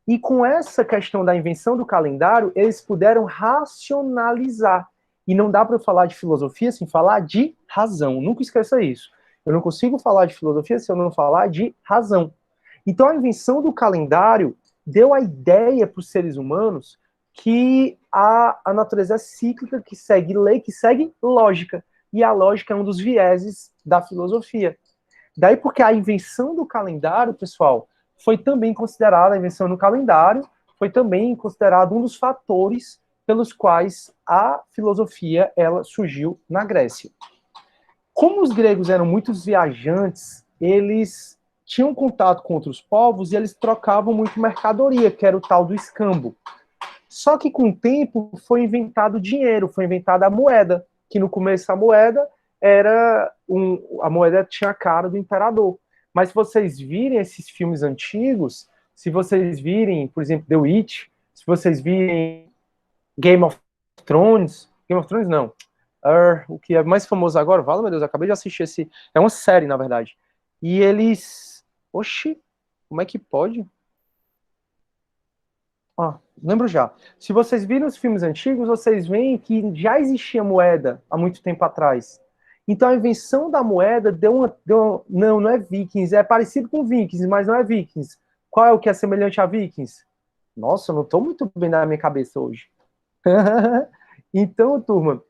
E com essa questão da invenção do calendário, eles puderam racionalizar. E não dá para eu falar de filosofia sem falar de razão. Nunca esqueça isso. Eu não consigo falar de filosofia se eu não falar de razão. Então, a invenção do calendário deu a ideia para os seres humanos que a natureza é cíclica, que segue lei, que segue lógica. E a lógica é um dos vieses da filosofia. Daí porque a invenção do calendário, pessoal, foi também considerada, a invenção do calendário, foi também considerado um dos fatores pelos quais a filosofia ela surgiu na Grécia. Como os gregos eram muitos viajantes, eles tinham contato com outros povos e eles trocavam muito mercadoria, que era o tal do escambo. Só que com o tempo foi inventado o dinheiro, foi inventada a moeda, que no começo a moeda a moeda tinha a cara do imperador. Mas se vocês virem esses filmes antigos, se vocês virem, por exemplo, The Witch, se vocês virem Game of Thrones não, o que é mais famoso agora, vale, meu Deus, eu acabei de assistir é uma série, na verdade, e eles, oxi, como é que pode? Lembro já. Se vocês viram os filmes antigos, vocês veem que já existia moeda há muito tempo atrás. Então a invenção da moeda não é Vikings, é parecido com Vikings, mas não é Vikings. Qual é o que é semelhante a Vikings? Nossa, eu não estou muito bem na minha cabeça hoje. Então, turma,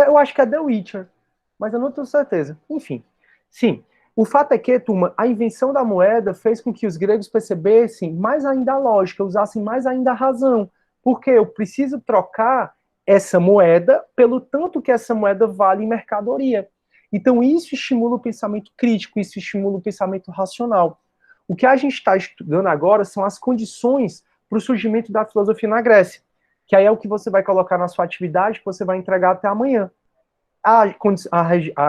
eu acho que é The Witcher, mas eu não tenho certeza. Enfim, sim. O fato é que, turma, a invenção da moeda fez com que os gregos percebessem mais ainda a lógica, usassem mais ainda a razão. Porque eu preciso trocar essa moeda pelo tanto que essa moeda vale em mercadoria. Então, isso estimula o pensamento crítico, isso estimula o pensamento racional. O que a gente está estudando agora são as condições para o surgimento da filosofia na Grécia, que aí é o que você vai colocar na sua atividade, que você vai entregar até amanhã. A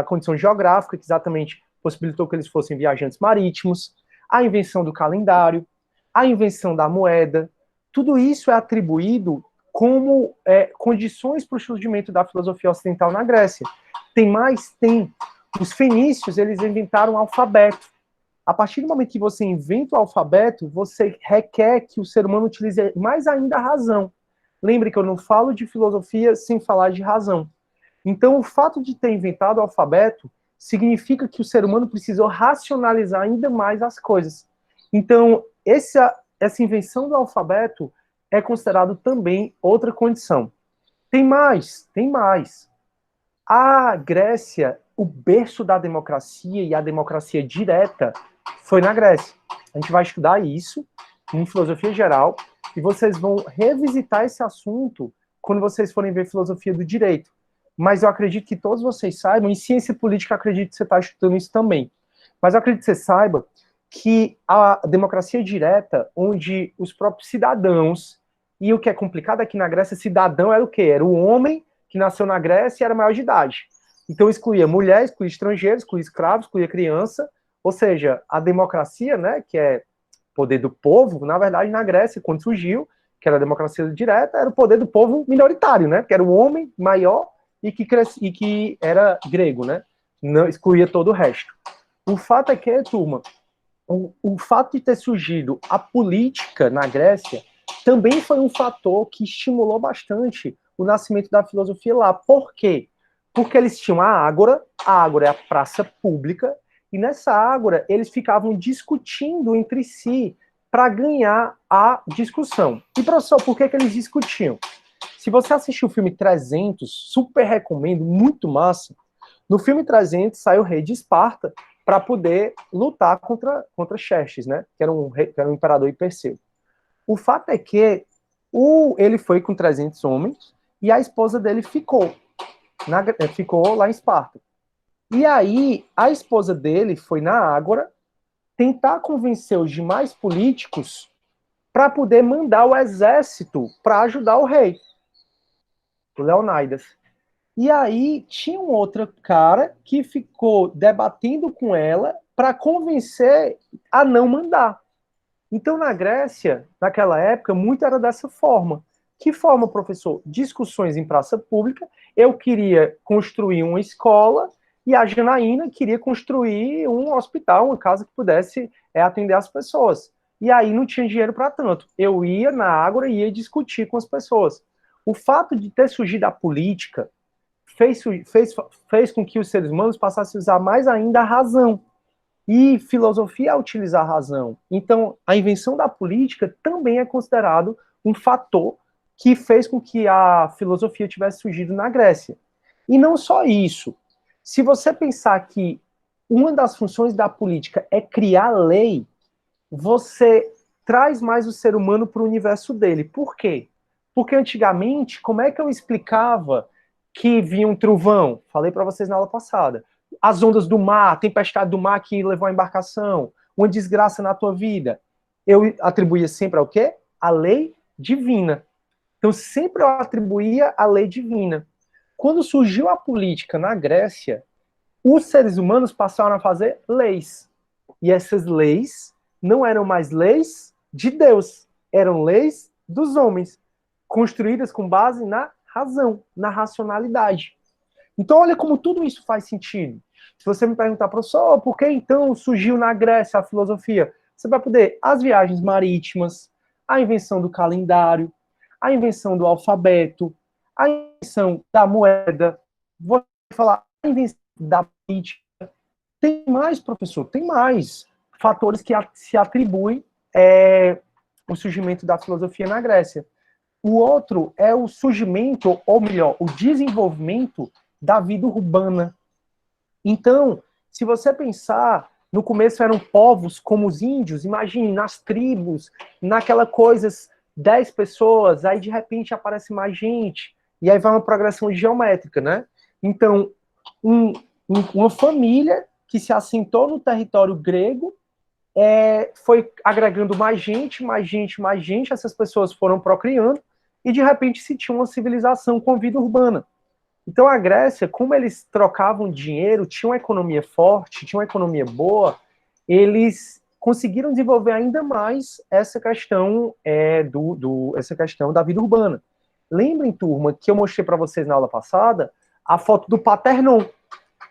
condição geográfica, que exatamente possibilitou que eles fossem viajantes marítimos, a invenção do calendário, a invenção da moeda, tudo isso é atribuído como condições para o surgimento da filosofia ocidental na Grécia. Tem mais? Tem. Os fenícios, eles inventaram o alfabeto. a partir do momento que você inventa o alfabeto, você requer que o ser humano utilize mais ainda a razão. Lembre que eu não falo de filosofia sem falar de razão. Então, o fato de ter inventado o alfabeto significa que o ser humano precisou racionalizar ainda mais as coisas. Então, essa invenção do alfabeto é considerado também outra condição. Tem mais, tem mais. A Grécia, o berço da democracia e a democracia direta foi na Grécia. A gente vai estudar isso em filosofia geral e vocês vão revisitar esse assunto quando vocês forem ver filosofia do direito. Mas eu acredito que todos vocês saibam, em ciência política, eu acredito que você está estudando isso também. Mas eu acredito que você saiba que a democracia direta, onde os próprios cidadãos, e o que é complicado aqui na Grécia, cidadão era o quê? Era o homem que nasceu na Grécia e era maior de idade. Então excluía mulher, excluía estrangeiros, excluía escravos, excluía criança, ou seja, a democracia, né, que é poder do povo, na verdade, na Grécia, quando surgiu, que era a democracia direta, era o poder do povo minoritário, né, que era o homem maior e que era grego, né, não excluía todo o resto. O fato é que, turma, o fato de ter surgido a política na Grécia também foi um fator que estimulou bastante o nascimento da filosofia lá. Por quê? Porque eles tinham a ágora é a praça pública, e nessa ágora eles ficavam discutindo entre si para ganhar a discussão. E, professor, por que eles discutiam? Se você assistiu o filme 300, super recomendo, muito massa. No filme 300 sai o rei de Esparta para poder lutar contra Xerxes, né? Que era um imperador hiperseu. O fato é que ele foi com 300 homens e a esposa dele ficou lá em Esparta. E aí, a esposa dele foi na Ágora tentar convencer os demais políticos para poder mandar o exército para ajudar o rei, o Leonidas. E aí, tinha um outro cara que ficou debatendo com ela para convencer a não mandar. Então, na Grécia, naquela época, muito era dessa forma. Que forma, professor? Discussões em praça pública. Eu queria construir uma escola e a Janaína queria construir um hospital, uma casa que pudesse atender as pessoas. E aí não tinha dinheiro para tanto. Eu ia na Ágora e ia discutir com as pessoas. O fato de ter surgido a política fez com que os seres humanos passassem a usar mais ainda a razão. E filosofia é utilizar a razão. Então, a invenção da política também é considerado um fator que fez com que a filosofia tivesse surgido na Grécia. E não só isso. Se você pensar que uma das funções da política é criar lei, você traz mais o ser humano para o universo dele. Por quê? Porque antigamente, como é que eu explicava que vinha um trovão? Falei para vocês na aula passada. As ondas do mar, a tempestade do mar que levou a embarcação, uma desgraça na tua vida. Eu atribuía sempre ao quê? A lei divina. Então, sempre eu atribuía a lei divina. Quando surgiu a política na Grécia, os seres humanos passaram a fazer leis. E essas leis não eram mais leis de Deus, eram leis dos homens, construídas com base na razão, na racionalidade. Então, olha como tudo isso faz sentido. Se você me perguntar, professor, por que então surgiu na Grécia a filosofia? Você vai poder as viagens marítimas, a invenção do calendário, a invenção do alfabeto, a invenção da moeda, vou falar a invenção da política. Tem mais, professor, tem mais fatores que se atribuem o surgimento da filosofia na Grécia. O outro é o surgimento, ou melhor, o desenvolvimento da vida urbana. Então, se você pensar, no começo eram povos como os índios, imagine, nas tribos, naquela coisas, 10 pessoas, aí de repente aparece mais gente, e aí vai uma progressão geométrica, né? Então, uma família que se assentou no território grego, foi agregando mais gente, essas pessoas foram procriando, e de repente se tinha uma civilização com vida urbana. Então a Grécia, como eles trocavam dinheiro, tinha uma economia forte, tinha uma economia boa, eles conseguiram desenvolver ainda mais essa questão essa questão da vida urbana. Lembrem, turma, que eu mostrei para vocês na aula passada a foto do Paternon.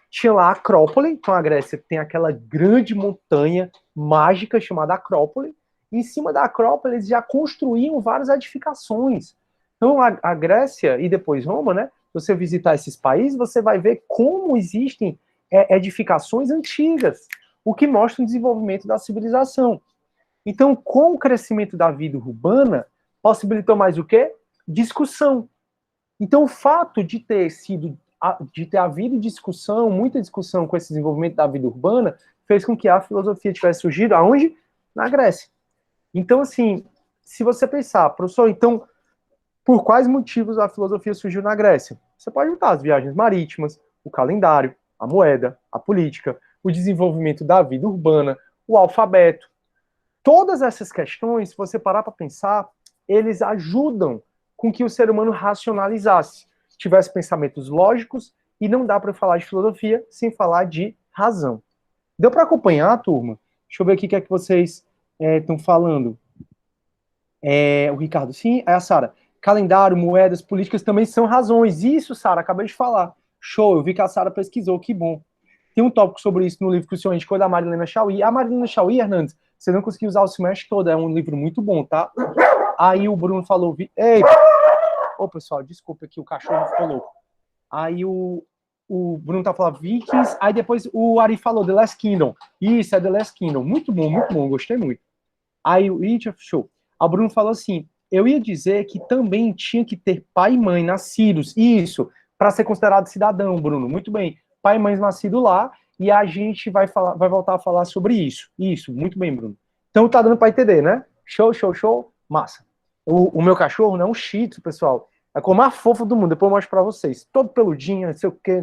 Tinha lá a Acrópole, então a Grécia tem aquela grande montanha mágica chamada Acrópole. Em cima da Acrópole, eles já construíam várias edificações. Então, a Grécia e depois Roma, né? Se você visitar esses países, você vai ver como existem edificações antigas, o que mostra o desenvolvimento da civilização. Então, com o crescimento da vida urbana, possibilitou mais o quê? Discussão. Então, o fato de ter havido discussão, muita discussão com esse desenvolvimento da vida urbana, fez com que a filosofia tivesse surgido aonde? Na Grécia. Então, assim, se você pensar, professor, então, por quais motivos a filosofia surgiu na Grécia? Você pode juntar as viagens marítimas, o calendário, a moeda, a política, o desenvolvimento da vida urbana, o alfabeto. Todas essas questões, se você parar para pensar, eles ajudam com que o ser humano racionalizasse, tivesse pensamentos lógicos, e não dá para falar de filosofia sem falar de razão. Deu para acompanhar, turma? Deixa eu ver aqui o que é que vocês estão falando. O Ricardo, sim. A Sara, calendário, moedas, políticas também são razões. Isso, Sara, acabei de falar. Show, eu vi que a Sara pesquisou, que bom. Tem um tópico sobre isso no livro que o senhor indicou da Marilena Chauí. A Marilena Chauí, Hernandes, você não conseguiu usar o semestre todo, é um livro muito bom, tá? Aí o Bruno falou... Ei! Ô, pessoal, desculpa que o cachorro ficou louco. Aí o Bruno tá falando Vikings, aí depois o Ari falou The Last Kingdom. Isso, é The Last Kingdom. Muito bom, gostei muito. Aí o show. Aí o Bruno falou assim, eu ia dizer que também tinha que ter pai e mãe nascidos, isso, para ser considerado cidadão, Bruno, muito bem. Pai e mãe nascidos lá, e a gente vai voltar a falar sobre isso. Isso, muito bem, Bruno. Então tá dando para entender, né? Show, massa. O meu cachorro não é um shih tzu, pessoal. É como a fofa do mundo, depois eu mostro pra vocês. Todo peludinho, não sei o quê.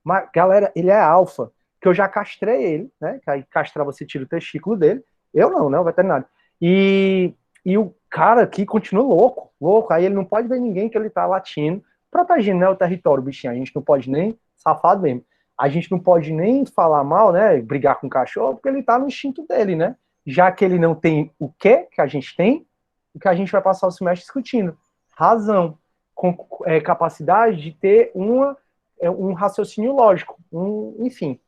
Mas, galera, ele é alfa, que eu já castrei ele, né? Que aí castrar você tira o testículo dele. Eu não, né? O veterinário. E o cara aqui continua louco. Aí ele não pode ver ninguém que ele tá latindo, protegendo, né, o território, bichinho. A gente não pode nem, safado mesmo, a gente não pode nem falar mal, né, brigar com o cachorro, porque ele tá no instinto dele, né? Já que ele não tem o que a gente tem, o que a gente vai passar o semestre discutindo. Razão, com capacidade de ter um raciocínio lógico, enfim.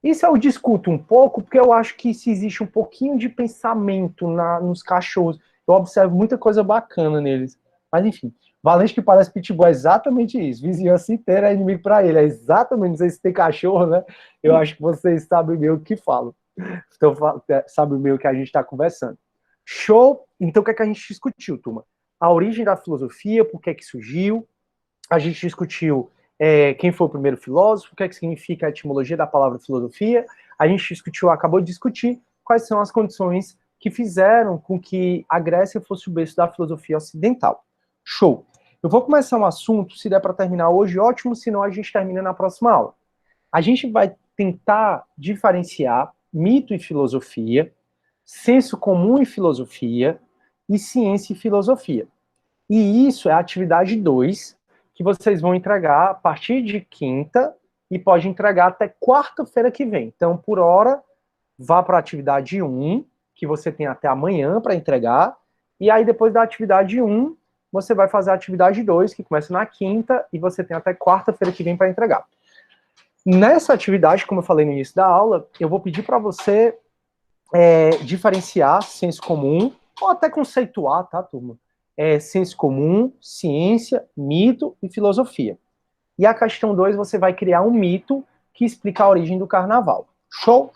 Isso eu discuto um pouco, porque eu acho que se existe um pouquinho de pensamento nos cachorros, eu observo muita coisa bacana neles. Mas enfim, Valente que parece pitbull é exatamente isso. Vizinhança inteira é inimigo para ele. É exatamente, não sei se tem cachorro, né? Eu acho que vocês sabem meio o que falam. Então, sabem meio o que a gente está conversando. Show! Então, o que é que a gente discutiu, turma? A origem da filosofia, por que é que surgiu. A gente discutiu quem foi o primeiro filósofo, o que é que significa a etimologia da palavra filosofia. A gente discutiu, acabou de discutir quais são as condições que fizeram com que a Grécia fosse o berço da filosofia ocidental. Show! Eu vou começar um assunto, se der para terminar hoje, ótimo, senão a gente termina na próxima aula. A gente vai tentar diferenciar mito e filosofia, senso comum e filosofia, e ciência e filosofia. E isso é a atividade 2, que vocês vão entregar a partir de quinta e pode entregar até quarta-feira que vem. Então, por hora, vá para a atividade 1, que você tem até amanhã para entregar, e aí depois da atividade 1, você vai fazer a atividade 2, que começa na quinta, e você tem até quarta-feira que vem para entregar. Nessa atividade, como eu falei no início da aula, eu vou pedir para você diferenciar senso comum, ou até conceituar, tá, turma? Senso comum, ciência, mito e filosofia. E a questão 2, você vai criar um mito que explica a origem do carnaval. Show?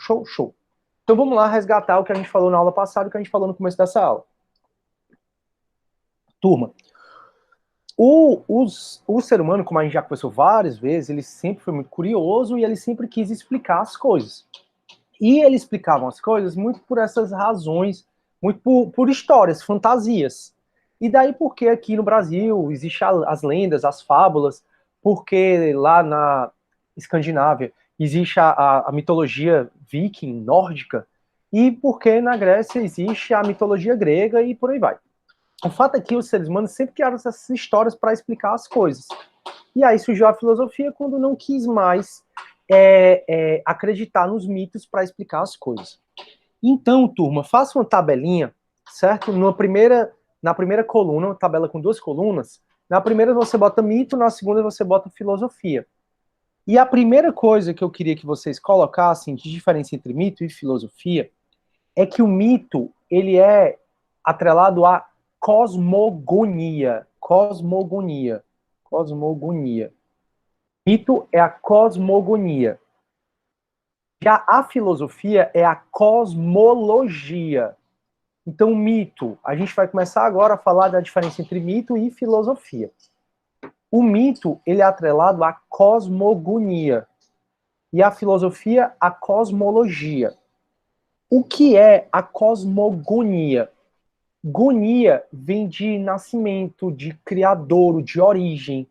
Então vamos lá resgatar o que a gente falou na aula passada e o que a gente falou no começo dessa aula. Turma, o ser humano, como a gente já conversou várias vezes, ele sempre foi muito curioso e ele sempre quis explicar as coisas. E ele explicava as coisas muito por essas razões, muito por histórias, fantasias. E daí porque aqui no Brasil existem as lendas, as fábulas, porque lá na Escandinávia existe a mitologia viking, nórdica, e porque na Grécia existe a mitologia grega e por aí vai. O fato é que os seres humanos sempre criaram essas histórias para explicar as coisas. E aí surgiu a filosofia quando não quis mais acreditar nos mitos para explicar as coisas. Então, turma, faça uma tabelinha, certo? Na primeira coluna, uma tabela com 2 colunas, na primeira você bota mito, na segunda você bota filosofia. E a primeira coisa que eu queria que vocês colocassem de diferença entre mito e filosofia é que o mito, ele é atrelado à cosmogonia. Cosmogonia. Cosmogonia. Mito é a cosmogonia. Já a filosofia é a cosmologia. Então, mito, a gente vai começar agora a falar da diferença entre mito e filosofia. O mito, ele é atrelado à cosmogonia. E a filosofia, à cosmologia. O que é a cosmogonia? Gonia vem de nascimento, de criadouro, de origem.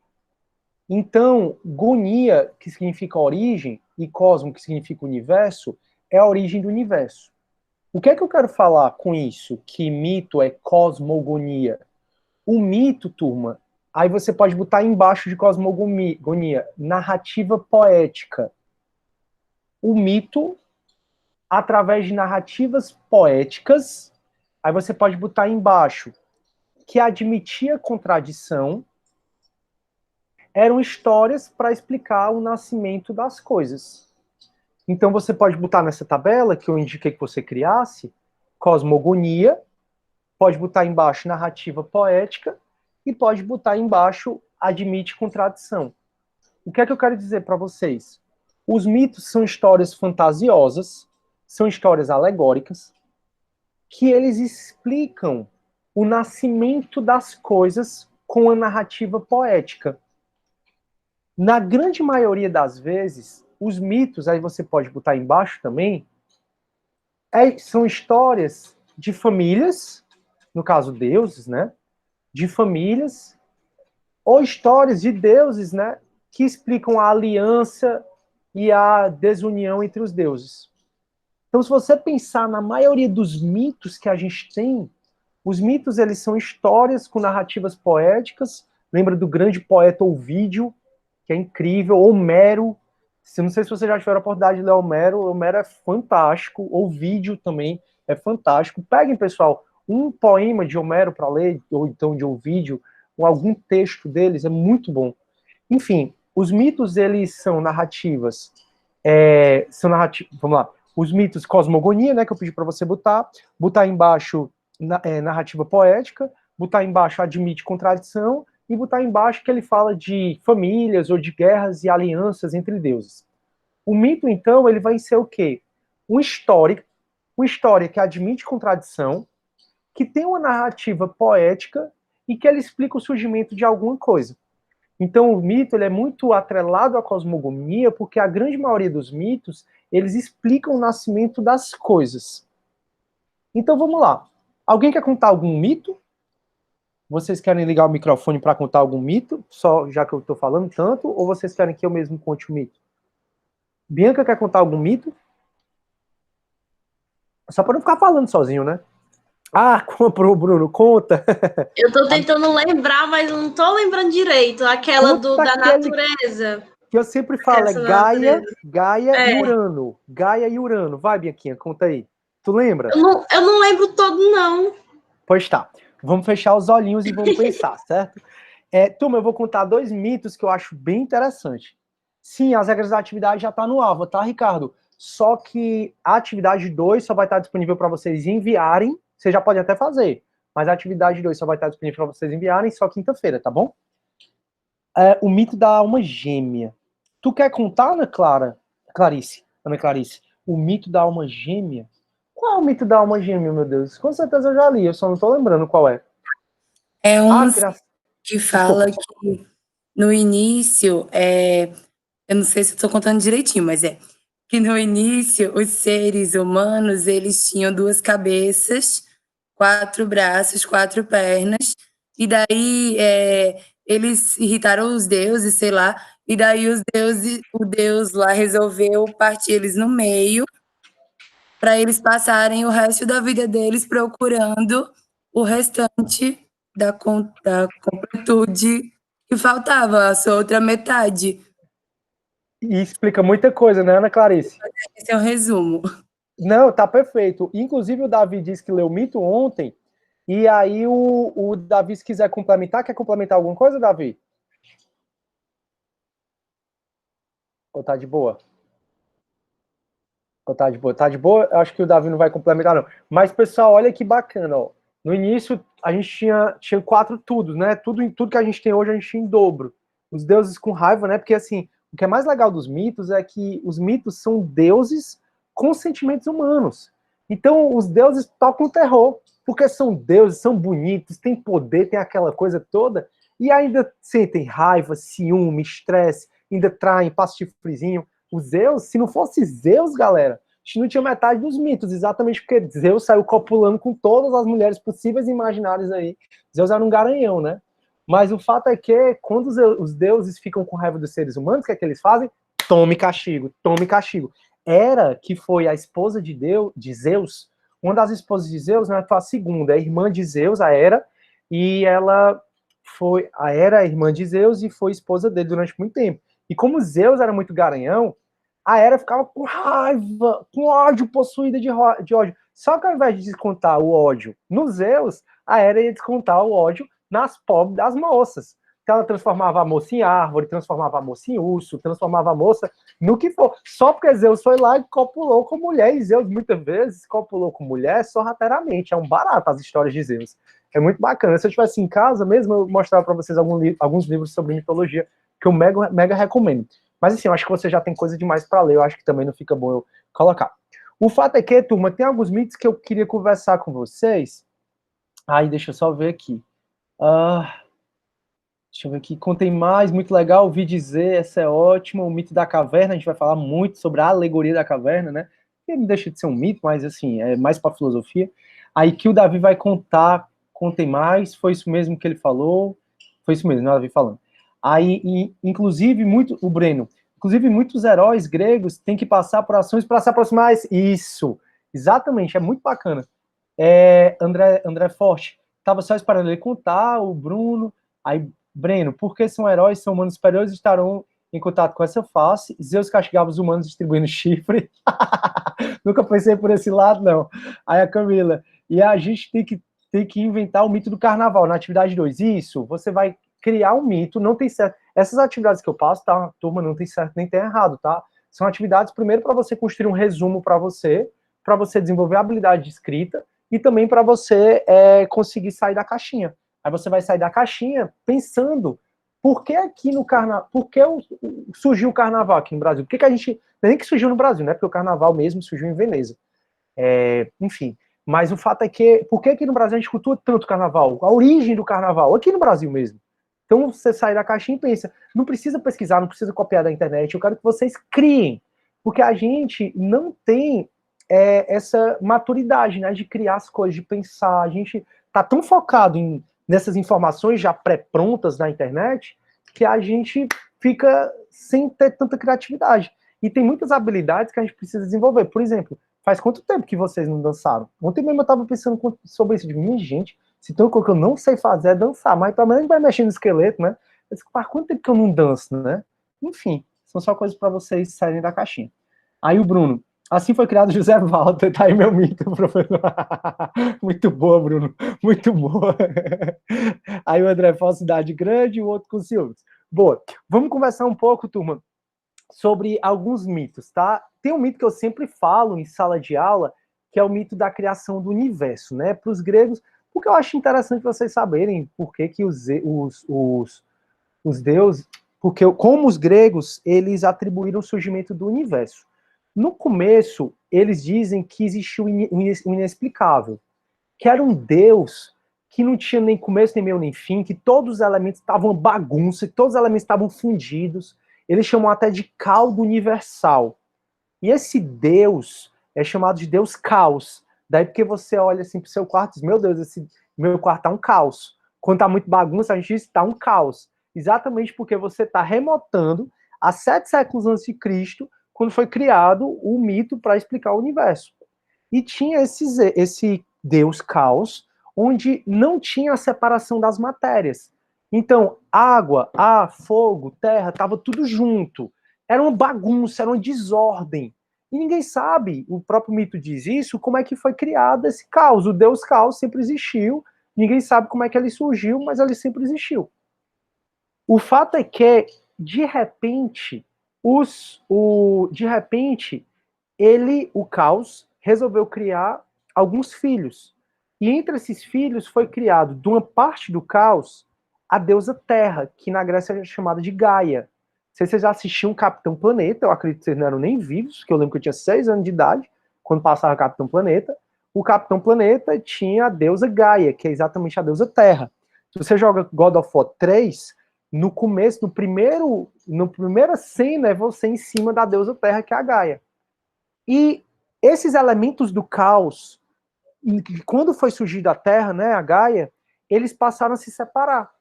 Então, gonia, que significa origem, e cosmo, que significa universo, é a origem do universo. O que é que eu quero falar com isso? Que mito é cosmogonia. O mito, turma, aí você pode botar embaixo de cosmogonia, narrativa poética. O mito, através de narrativas poéticas, aí você pode botar embaixo que admitia contradição, eram histórias para explicar o nascimento das coisas. Então você pode botar nessa tabela que eu indiquei que você criasse, cosmogonia, pode botar embaixo narrativa poética e pode botar embaixo admite contradição. O que é que eu quero dizer para vocês? Os mitos são histórias fantasiosas, são histórias alegóricas, que eles explicam o nascimento das coisas com a narrativa poética. Na grande maioria das vezes, os mitos, aí você pode botar embaixo também, são histórias de famílias, no caso deuses, né? De famílias, ou histórias de deuses, né? Que explicam a aliança e a desunião entre os deuses. Então, se você pensar na maioria dos mitos que a gente tem, os mitos, eles são histórias com narrativas poéticas. Lembra do grande poeta Ovídio, que é incrível, Homero. Não sei se você já tiver a oportunidade de ler Homero. Homero é fantástico. Ovídio também é fantástico. Peguem, pessoal, um poema de Homero para ler, ou então de Ovídio, ou algum texto deles, é muito bom. Enfim, os mitos, eles são narrativas. Vamos lá. Os mitos cosmogonia, né, que eu pedi para você botar embaixo narrativa poética, botar embaixo admite contradição e botar embaixo que ele fala de famílias ou de guerras e alianças entre deuses. O mito, então, ele vai ser o quê? Uma história que admite contradição, que tem uma narrativa poética e que ele explica o surgimento de alguma coisa. Então, o mito ele é muito atrelado à cosmogonia, porque a grande maioria dos mitos, eles explicam o nascimento das coisas. Então, vamos lá. Alguém quer contar algum mito? Vocês querem ligar o microfone para contar algum mito, só já que eu estou falando tanto, ou vocês querem que eu mesmo conte o mito? Bianca quer contar algum mito? Só para não ficar falando sozinho, né? Ah, comprou, Bruno, conta. Eu tô tentando lembrar, mas não tô lembrando direito. Aquela da natureza. Que eu sempre falo, é Gaia e Urano. Gaia e Urano. Vai, Bianquinha, conta aí. Tu lembra? Eu não lembro todo, não. Pois tá. Vamos fechar os olhinhos e vamos pensar, certo? Turma, eu vou contar 2 mitos que eu acho bem interessante. Sim, as regras da atividade já tá no alvo, tá, Ricardo? Só que a atividade 2 só vai estar disponível para vocês enviarem. Você já pode até fazer, mas a atividade 2 só vai estar disponível para vocês enviarem só quinta-feira, tá bom? O mito da alma gêmea. Tu quer contar, Ana Clarice, o mito da alma gêmea? Qual é o mito da alma gêmea, meu Deus? Com certeza eu já li, eu só não tô lembrando qual é. É um que fala que no início, eu não sei se eu tô contando direitinho, mas que no início os seres humanos, eles tinham 2 cabeças, 4 braços, 4 pernas, e daí eles irritaram os deuses, sei lá, e daí o deus lá resolveu partir eles no meio para eles passarem o resto da vida deles procurando o restante da completude que faltava, a sua outra metade. E explica muita coisa, né, Ana Clarice? Esse é o resumo. Não, tá perfeito. Inclusive, o Davi disse que leu o mito ontem, e aí o Davi, se quiser complementar, quer complementar alguma coisa, Davi? Ou tá de boa? Tá de boa, tá de boa. Eu acho que o Davi não vai complementar, não. Mas, pessoal, olha que bacana, ó. No início, a gente tinha 4 tudos, né? Tudo que a gente tem hoje, a gente tinha em dobro. Os deuses com raiva, né? Porque, assim, o que é mais legal dos mitos é que os mitos são deuses com sentimentos humanos. Então, os deuses tocam terror, porque são deuses, são bonitos, têm poder, tem aquela coisa toda, e ainda sentem raiva, ciúme, estresse, ainda traem, passam chifrezinho. O Zeus, se não fosse Zeus, galera, a gente não tinha metade dos mitos, exatamente porque Zeus saiu copulando com todas as mulheres possíveis e imaginárias aí. Zeus era um garanhão, né? Mas o fato é que quando os deuses ficam com raiva dos seres humanos, o que é que eles fazem? Tome castigo, tome castigo. Hera, que foi a esposa de Zeus, uma das esposas de Zeus, né, foi a segunda, a irmã de Zeus, a Hera, e a Hera, irmã de Zeus, e foi esposa dele durante muito tempo. E como Zeus era muito garanhão, a Hera ficava com raiva, com ódio, possuída de ódio. Só que ao invés de descontar o ódio nos Zeus, a Hera ia descontar o ódio nas pobres das moças. Então ela transformava a moça em árvore, transformava a moça em urso, transformava a moça no que for. Só porque Zeus foi lá e copulou com mulher. E Zeus muitas vezes copulou com mulher sorrateiramente. É um barato as histórias de Zeus. É muito bacana. Se eu estivesse em casa mesmo, eu mostrava para vocês alguns livros sobre mitologia que eu mega recomendo. Mas assim, eu acho que você já tem coisa demais para ler, eu acho que também não fica bom eu colocar. O fato é que, turma, tem alguns mitos que eu queria conversar com vocês. Aí, deixa eu só ver aqui. Deixa eu ver aqui. Contém mais, muito legal, ouvi dizer, essa é ótima. O mito da caverna, a gente vai falar muito sobre a alegoria da caverna, né? Ele não deixa de ser um mito, mas assim, é mais para filosofia. Aí que o Davi vai contar, contém mais, foi isso mesmo que ele falou. Foi isso mesmo, né, o Davi falando. Aí, inclusive, o Breno, inclusive muitos heróis gregos têm que passar por ações para se aproximar. Isso, exatamente, é muito bacana. André Forte, estava só esperando ele contar, o Bruno, aí, Breno, porque são heróis, são humanos superiores, estarão em contato com essa face, Zeus castigava os humanos distribuindo chifre. Nunca pensei por esse lado, não. Aí a Camila, e a gente tem que inventar o mito do carnaval, na atividade 2. Isso, você vai criar um mito, não tem certo. Essas atividades que eu passo, tá, turma, não tem certo nem tem errado, tá? São atividades, primeiro, para você construir um resumo para você desenvolver a habilidade de escrita e também para você conseguir sair da caixinha. Aí você vai sair da caixinha pensando por que aqui no carnaval, por que surgiu o carnaval aqui no Brasil? Por que a gente, nem que surgiu no Brasil, né? Porque o carnaval mesmo surgiu em Veneza. Enfim, mas o fato é que, por que aqui no Brasil a gente cultua tanto carnaval? A origem do carnaval, aqui no Brasil mesmo. Então você sai da caixinha e pensa, não precisa pesquisar, não precisa copiar da internet, eu quero que vocês criem, porque a gente não tem essa maturidade, né, de criar as coisas, de pensar, a gente tá tão focado nessas informações já pré-prontas na internet, que a gente fica sem ter tanta criatividade. E tem muitas habilidades que a gente precisa desenvolver. Por exemplo, faz quanto tempo que vocês não dançaram? Ontem mesmo eu estava pensando sobre isso, de minha gente, se tem uma coisa que eu não sei fazer é dançar, mas pelo menos vai mexer no esqueleto, né? Eu disse, faz quanto tempo que eu não danço, né? Enfim, são só coisas para vocês saírem da caixinha. Aí o Bruno, assim foi criado José Walter, tá aí meu mito, professor. Muito boa, Bruno, muito boa. Aí o André fala cidade grande e o outro com ciúmes. Boa, vamos conversar um pouco, turma, sobre alguns mitos, tá? Tem um mito que eu sempre falo em sala de aula, que é o mito da criação do universo, né? Para os gregos, porque eu acho interessante vocês saberem por que os deuses, porque como os gregos, eles atribuíram o surgimento do universo. No começo, eles dizem que existiu o inexplicável, que era um deus que não tinha nem começo, nem meio, nem fim, que todos os elementos estavam bagunça, que todos os elementos estavam fundidos. Eles chamam até de caldo universal. E esse Deus é chamado de Deus caos. Daí porque você olha assim pro seu quarto e diz, meu Deus, esse meu quarto tá um caos. Quando tá muito bagunça, a gente diz, tá um caos. Exatamente porque você tá remotando a 7 séculos antes de Cristo, quando foi criado o mito para explicar o universo. E tinha esse Deus caos, onde não tinha a separação das matérias. Então, água, ar, fogo, terra, estava tudo junto. Era uma bagunça, era uma desordem. E ninguém sabe, o próprio mito diz isso, como é que foi criado esse caos. O Deus caos sempre existiu, ninguém sabe como é que ele surgiu, mas ele sempre existiu. O fato é que, de repente, o Caos, resolveu criar alguns filhos. E entre esses filhos foi criado, de uma parte do Caos, a deusa Terra, que na Grécia é chamada de Gaia. Não sei se vocês já assistiam Capitão Planeta, eu acredito que vocês não eram nem vivos, que eu lembro que eu tinha 6 anos de idade, quando passava Capitão Planeta. O Capitão Planeta tinha a deusa Gaia, que é exatamente a deusa Terra. Se você joga God of War 3, no começo, no primeira cena, é você em cima da deusa Terra, que é a Gaia. E esses elementos do caos, quando foi surgir da Terra, né, a Gaia, eles passaram a se separar.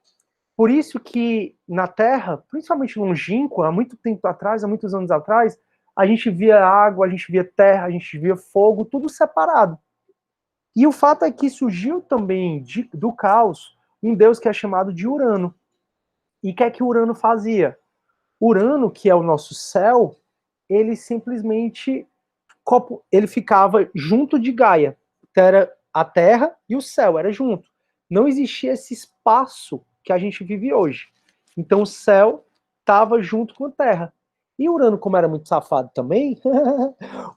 Por isso que na Terra, principalmente longínqua, há muito tempo atrás, há muitos anos atrás, a gente via água, a gente via terra, a gente via fogo, tudo separado. E o fato é que surgiu também do caos um deus que é chamado de Urano. E o que é que Urano fazia? Urano, que é o nosso céu, ele simplesmente ele ficava junto de Gaia. Era a Terra e o céu, era junto. Não existia esse espaço que a gente vive hoje. Então o céu estava junto com a Terra. E Urano, como era muito safado também,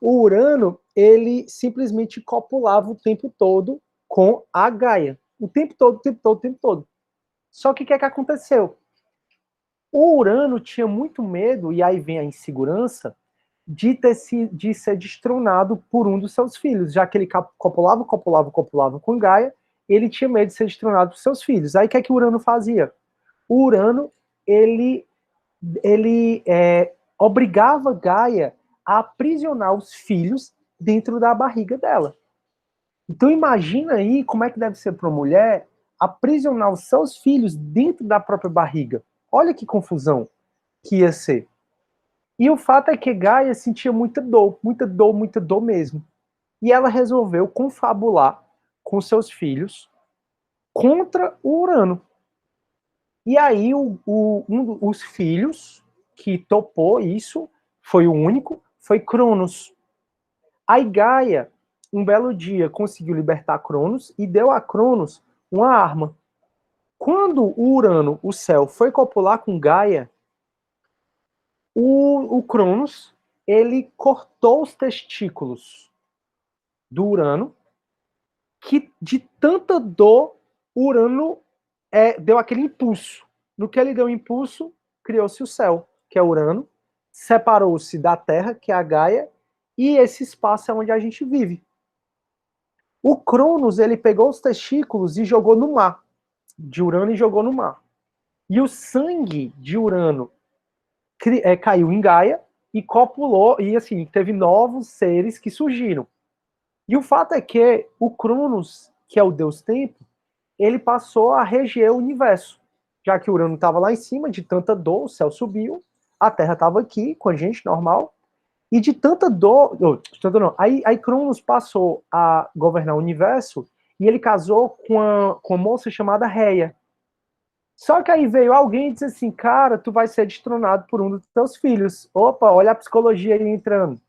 o Urano, ele simplesmente copulava o tempo todo com a Gaia. O tempo todo, o tempo todo, o tempo todo. Só que o que é que aconteceu? O Urano tinha muito medo, e aí vem a insegurança, de ser destronado por um dos seus filhos, já que ele copulava com Gaia, ele tinha medo de ser destronado por seus filhos. Aí o que é que o Urano fazia? O Urano, ele obrigava Gaia a aprisionar os filhos dentro da barriga dela. Então imagina aí como é que deve ser para uma mulher aprisionar os seus filhos dentro da própria barriga. Olha que confusão que ia ser. E o fato é que Gaia sentia muita dor mesmo. E ela resolveu confabular com seus filhos contra o Urano. E aí os filhos que topou isso, foi o único, foi Cronos. Aí Gaia, um belo dia, conseguiu libertar Cronos e deu a Cronos uma arma. Quando o Urano, o céu, foi copular com Gaia, o Cronos, ele cortou os testículos do Urano, que de tanta dor, o Urano deu aquele impulso. No que ele deu impulso, criou-se o céu, que é Urano, separou-se da Terra, que é a Gaia, e esse espaço é onde a gente vive. O Cronos, ele pegou os testículos e jogou no mar, de Urano, e jogou no mar. E o sangue de Urano caiu em Gaia e copulou, e assim, teve novos seres que surgiram. E o fato é que o Cronos, que é o deus tempo, ele passou a reger o universo. Já que Urano estava lá em cima, de tanta dor, o céu subiu, a Terra estava aqui com a gente, normal, e de tanta dor, aí Cronos passou a governar o universo e ele casou com uma moça chamada Reia. Só que aí veio alguém e disse assim, cara, tu vai ser destronado por um dos teus filhos. Opa, olha a psicologia aí entrando.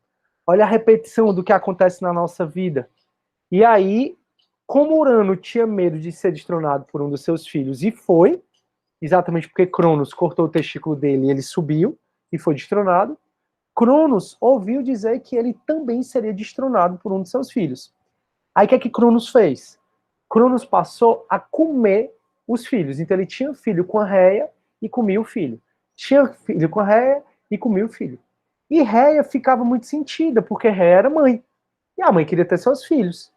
Olha a repetição do que acontece na nossa vida. E aí, como Urano tinha medo de ser destronado por um dos seus filhos, e foi, exatamente porque Cronos cortou o testículo dele e ele subiu e foi destronado, Cronos ouviu dizer que ele também seria destronado por um de seus filhos. Aí o que é que Cronos fez? Cronos passou a comer os filhos. Então ele tinha filho com a Reia e comia o filho. Tinha filho com a Reia e comia o filho. E Reia ficava muito sentida, porque Reia era mãe. E a mãe queria ter seus filhos.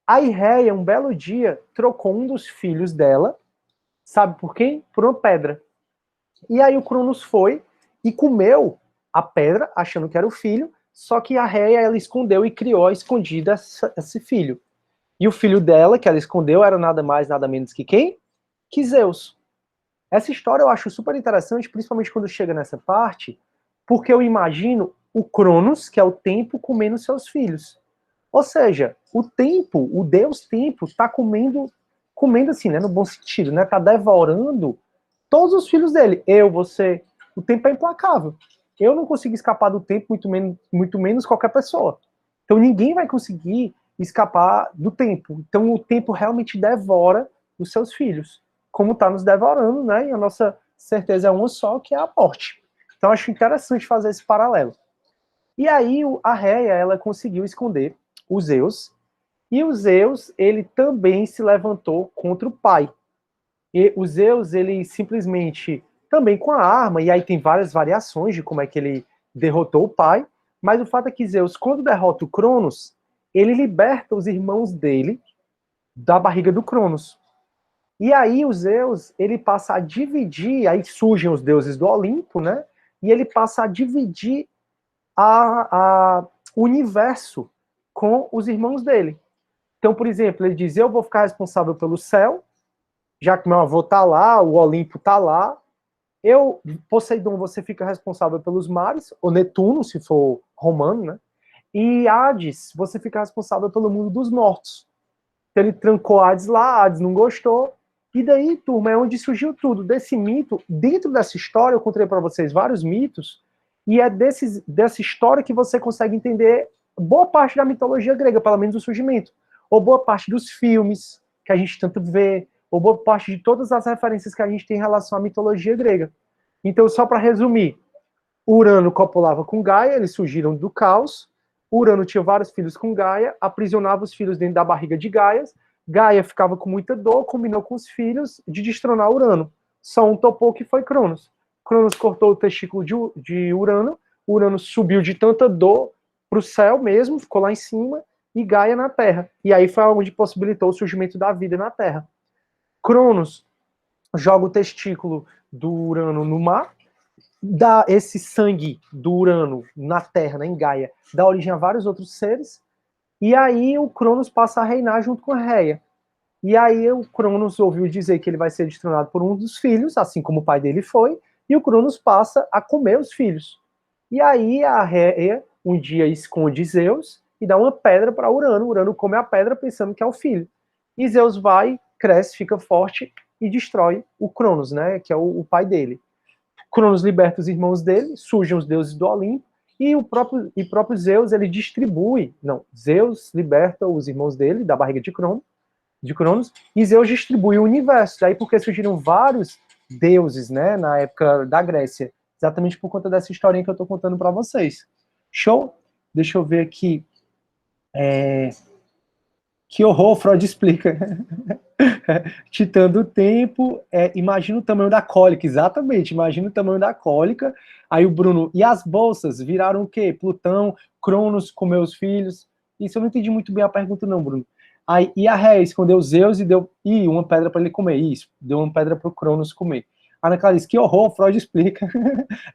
Aí Reia, um belo dia, trocou um dos filhos dela, sabe por quem? Por uma pedra. E aí o Cronos foi e comeu a pedra, achando que era o filho, só que a Reia, ela escondeu e criou a escondida esse filho. E o filho dela, que ela escondeu, era nada mais, nada menos que quem? Que Zeus. Essa história eu acho super interessante, principalmente quando chega nessa parte, porque eu imagino o Cronos, que é o tempo, comendo seus filhos. Ou seja, o tempo, o deus tempo, está comendo assim, né, no bom sentido, né, tá devorando todos os filhos dele. Eu, você, o tempo é implacável. Eu não consigo escapar do tempo, muito menos qualquer pessoa. Então ninguém vai conseguir escapar do tempo. Então o tempo realmente devora os seus filhos, como está nos devorando, né? E a nossa certeza é uma só, que é a morte. Então acho interessante fazer esse paralelo. E aí a Réia, ela conseguiu esconder o Zeus, e o Zeus, ele também se levantou contra o pai. E o Zeus, ele simplesmente, também com a arma, e aí tem várias variações de como é que ele derrotou o pai, mas o fato é que Zeus, quando derrota o Cronos, ele liberta os irmãos dele da barriga do Cronos. E aí o Zeus, ele passa a dividir, aí surgem os deuses do Olimpo, né? E ele passa a dividir o universo com os irmãos dele. Então, por exemplo, ele diz, eu vou ficar responsável pelo céu, já que meu avô tá lá, o Olimpo tá lá. Eu, Poseidon, você fica responsável pelos mares, ou Netuno, se for romano, né? E Hades, você fica responsável pelo mundo dos mortos. Então ele trancou Hades lá, Hades não gostou. E daí, turma, é onde surgiu tudo. Desse mito, dentro dessa história, eu contei para vocês vários mitos, e é dessa história que você consegue entender boa parte da mitologia grega, pelo menos o surgimento. Ou boa parte dos filmes que a gente tanto vê, ou boa parte de todas as referências que a gente tem em relação à mitologia grega. Então, só para resumir, Urano copulava com Gaia, eles surgiram do caos. Urano tinha vários filhos com Gaia, aprisionava os filhos dentro da barriga de Gaia. Gaia ficava com muita dor, combinou com os filhos de destronar Urano. Só um topou, que foi Cronos. Cronos cortou o testículo de Urano, Urano subiu de tanta dor para o céu mesmo, ficou lá em cima, e Gaia na Terra. E aí foi onde possibilitou o surgimento da vida na Terra. Cronos joga o testículo do Urano no mar, dá esse sangue do Urano na Terra, né, em Gaia, dá origem a vários outros seres, e aí o Cronos passa a reinar junto com a Réia. E aí o Cronos ouviu dizer que ele vai ser destronado por um dos filhos, assim como o pai dele foi, e o Cronos passa a comer os filhos. E aí a Réia um dia esconde Zeus e dá uma pedra para Urano. Urano come a pedra pensando que é o filho. E Zeus vai, cresce, fica forte e destrói o Cronos, né, que é o pai dele. Cronos liberta os irmãos dele, surgem os deuses do Olimpo, e o próprio Zeus, ele distribui, não, Zeus liberta os irmãos dele da barriga de Cronos, e Zeus distribui o universo. Daí porque surgiram vários deuses, né, na época da Grécia, exatamente por conta dessa historinha que eu tô contando para vocês. Show? Deixa eu ver aqui. Que horror, Freud explica. Titã do tempo, imagina o tamanho da cólica, exatamente, imagina o tamanho da cólica. Aí o Bruno, e as bolsas viraram o quê? Plutão, Cronos comeu os filhos. Isso eu não entendi muito bem a pergunta não, Bruno. Aí, e a Réia escondeu Zeus e deu uma pedra para ele comer. Isso, deu uma pedra para o Cronos comer. Ana Clarice, que horror, Freud explica.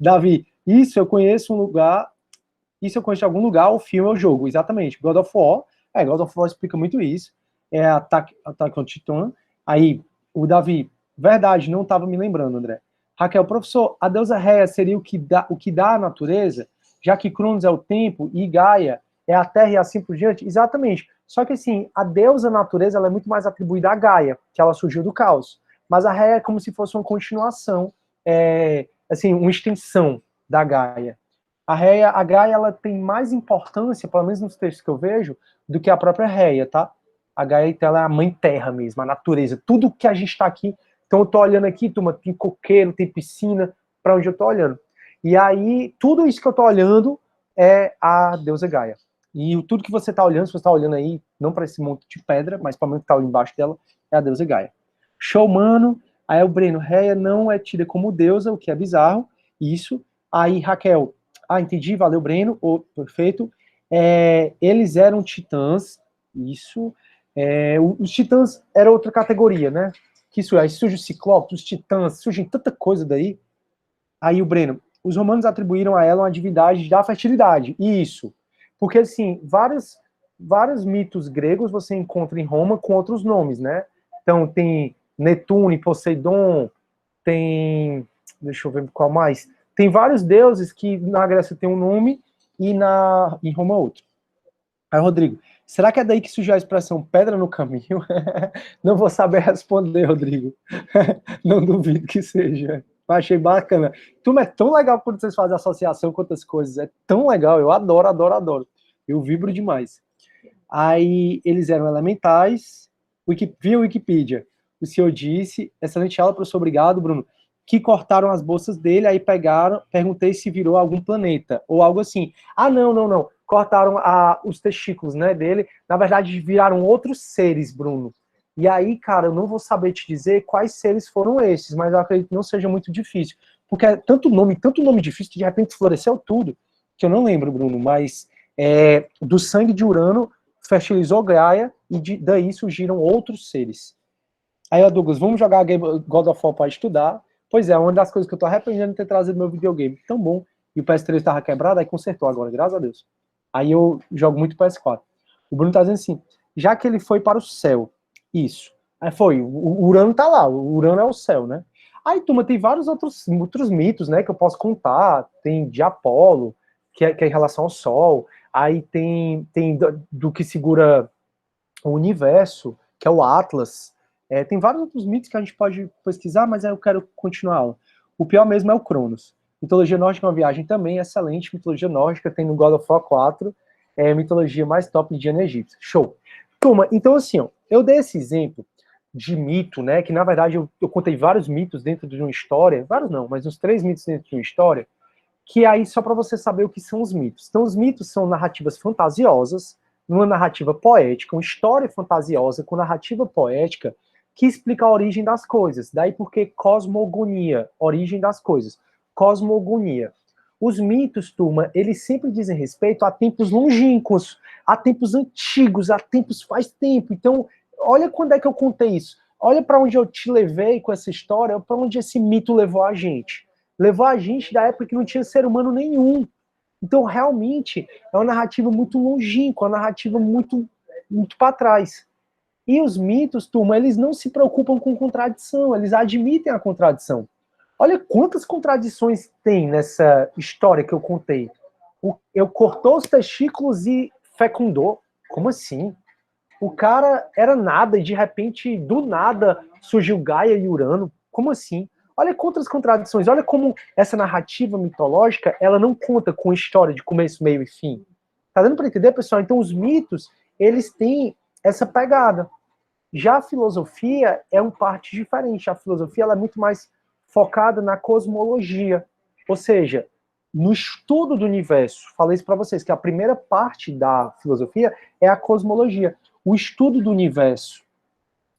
Davi, isso eu conheço de algum lugar, o filme ou o jogo, exatamente. God of War, God of War explica muito isso. Ataque on Titan. Aí, o Davi, verdade, não estava me lembrando, André. Raquel, professor, a deusa Réia seria o que dá a natureza, já que Cronos é o tempo e Gaia é a terra e assim por diante? Exatamente. Só que, assim, a deusa natureza ela é muito mais atribuída a Gaia, que ela surgiu do caos. Mas a Réia é como se fosse uma continuação, assim, uma extensão da Gaia. A Gaia, ela tem mais importância, pelo menos nos textos que eu vejo, do que a própria Réia, tá? A Gaia, então, ela é a mãe terra mesmo, a natureza. Tudo que a gente está aqui, então eu tô olhando aqui, turma, tem coqueiro, tem piscina, para onde eu tô olhando. E aí, tudo isso que eu tô olhando é a deusa Gaia. E tudo que você tá olhando, se você tá olhando aí, não para esse monte de pedra, mas para o que tá ali embaixo dela, é a deusa Gaia. Show, mano. Aí o Breno, Réia não é tida como deusa, o que é bizarro. Isso. Aí, Raquel, entendi, valeu, Breno, perfeito. Eles eram titãs, isso. Os titãs era outra categoria, né? Que isso, aí surge o Ciclope, os titãs, surgem tanta coisa daí. Aí o Breno, os romanos atribuíram a ela uma divindade da fertilidade, isso. Porque, assim, vários mitos gregos você encontra em Roma com outros nomes, né? Então, tem Netuno e Poseidon, tem... Deixa eu ver qual mais. Tem vários deuses que na Grécia tem um nome e em Roma outro. Aí, Rodrigo, será que é daí que surgiu a expressão pedra no caminho? Não vou saber responder, Rodrigo. Não duvido que seja. Eu achei bacana. Turma, é tão legal quando vocês fazem associação com outras coisas. É tão legal. Eu adoro, adoro, adoro. Eu vibro demais. Aí, eles eram elementais. Via Wikipedia. O senhor disse. Excelente aula, professor. Obrigado, Bruno. que cortaram as bolsas dele, aí pegaram, perguntei se virou algum planeta, ou algo assim. Ah, não. Cortaram os testículos, né, dele. Na verdade, viraram outros seres, Bruno. E aí, cara, eu não vou saber te dizer quais seres foram esses, mas eu acredito que não seja muito difícil. Porque é tanto nome difícil, que de repente floresceu tudo, que eu não lembro, Bruno, mas do sangue de Urano fertilizou Gaia, e daí surgiram outros seres. Aí, ó, Douglas, vamos jogar God of War para estudar. Pois é, uma das coisas que eu tô arrependendo de ter trazido meu videogame tão bom, e o PS3 estava quebrado, aí consertou agora, graças a Deus. Aí eu jogo muito PS4. O Bruno tá dizendo assim, já que ele foi para o céu, isso. Aí foi, o Urano tá lá, o Urano é o céu, né? Aí, turma, tem vários outros mitos, né, que eu posso contar. Tem de Apolo, que é em relação ao Sol. Aí tem do que segura o universo, que é o Atlas. Tem vários outros mitos que a gente pode pesquisar, mas aí eu quero continuar a aula. O pior mesmo é o Cronos. Mitologia nórdica é uma viagem também excelente. Mitologia nórdica tem no God of War 4, mitologia mais top de Ana egípcia. Show. Turma, então assim, ó, eu dei esse exemplo de mito, né, que na verdade eu contei vários mitos dentro de uma história, vários não, mas uns 3 mitos dentro de uma história, que aí só para você saber o que são os mitos. Então os mitos são narrativas fantasiosas, numa narrativa poética, uma história fantasiosa com narrativa poética, que explica a origem das coisas. Daí porque cosmogonia, origem das coisas. Cosmogonia. Os mitos, turma, eles sempre dizem respeito a tempos longínquos, a tempos antigos, a tempos faz tempo. Então, olha quando é que eu contei isso. Olha para onde eu te levei com essa história, para onde esse mito levou a gente. Levou a gente da época que não tinha ser humano nenhum. Então, realmente, é uma narrativa muito longínqua, uma narrativa muito, muito para trás. E os mitos, turma, eles não se preocupam com contradição, eles admitem a contradição. Olha quantas contradições tem nessa história que eu contei. Eu cortou os testículos e fecundou. Como assim? O cara era nada e de repente, do nada, surgiu Gaia e Urano. Como assim? Olha quantas contradições. Olha como essa narrativa mitológica, ela não conta com história de começo, meio e fim. Tá dando para entender, pessoal? Então os mitos, eles têm essa pegada. Já a filosofia é uma parte diferente. A filosofia ela é muito mais focada na cosmologia, ou seja, no estudo do universo. Falei isso para vocês, que a primeira parte da filosofia é a cosmologia, o estudo do universo.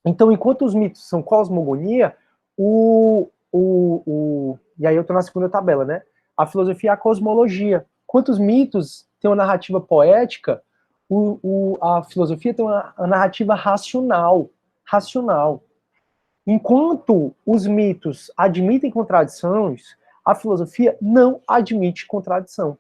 Então, enquanto os mitos são cosmogonia, e aí eu estou na segunda tabela, né? A filosofia é a cosmologia. Enquanto os mitos têm uma narrativa poética, a filosofia tem uma narrativa racional. Enquanto os mitos admitem contradições, a filosofia não admite contradição.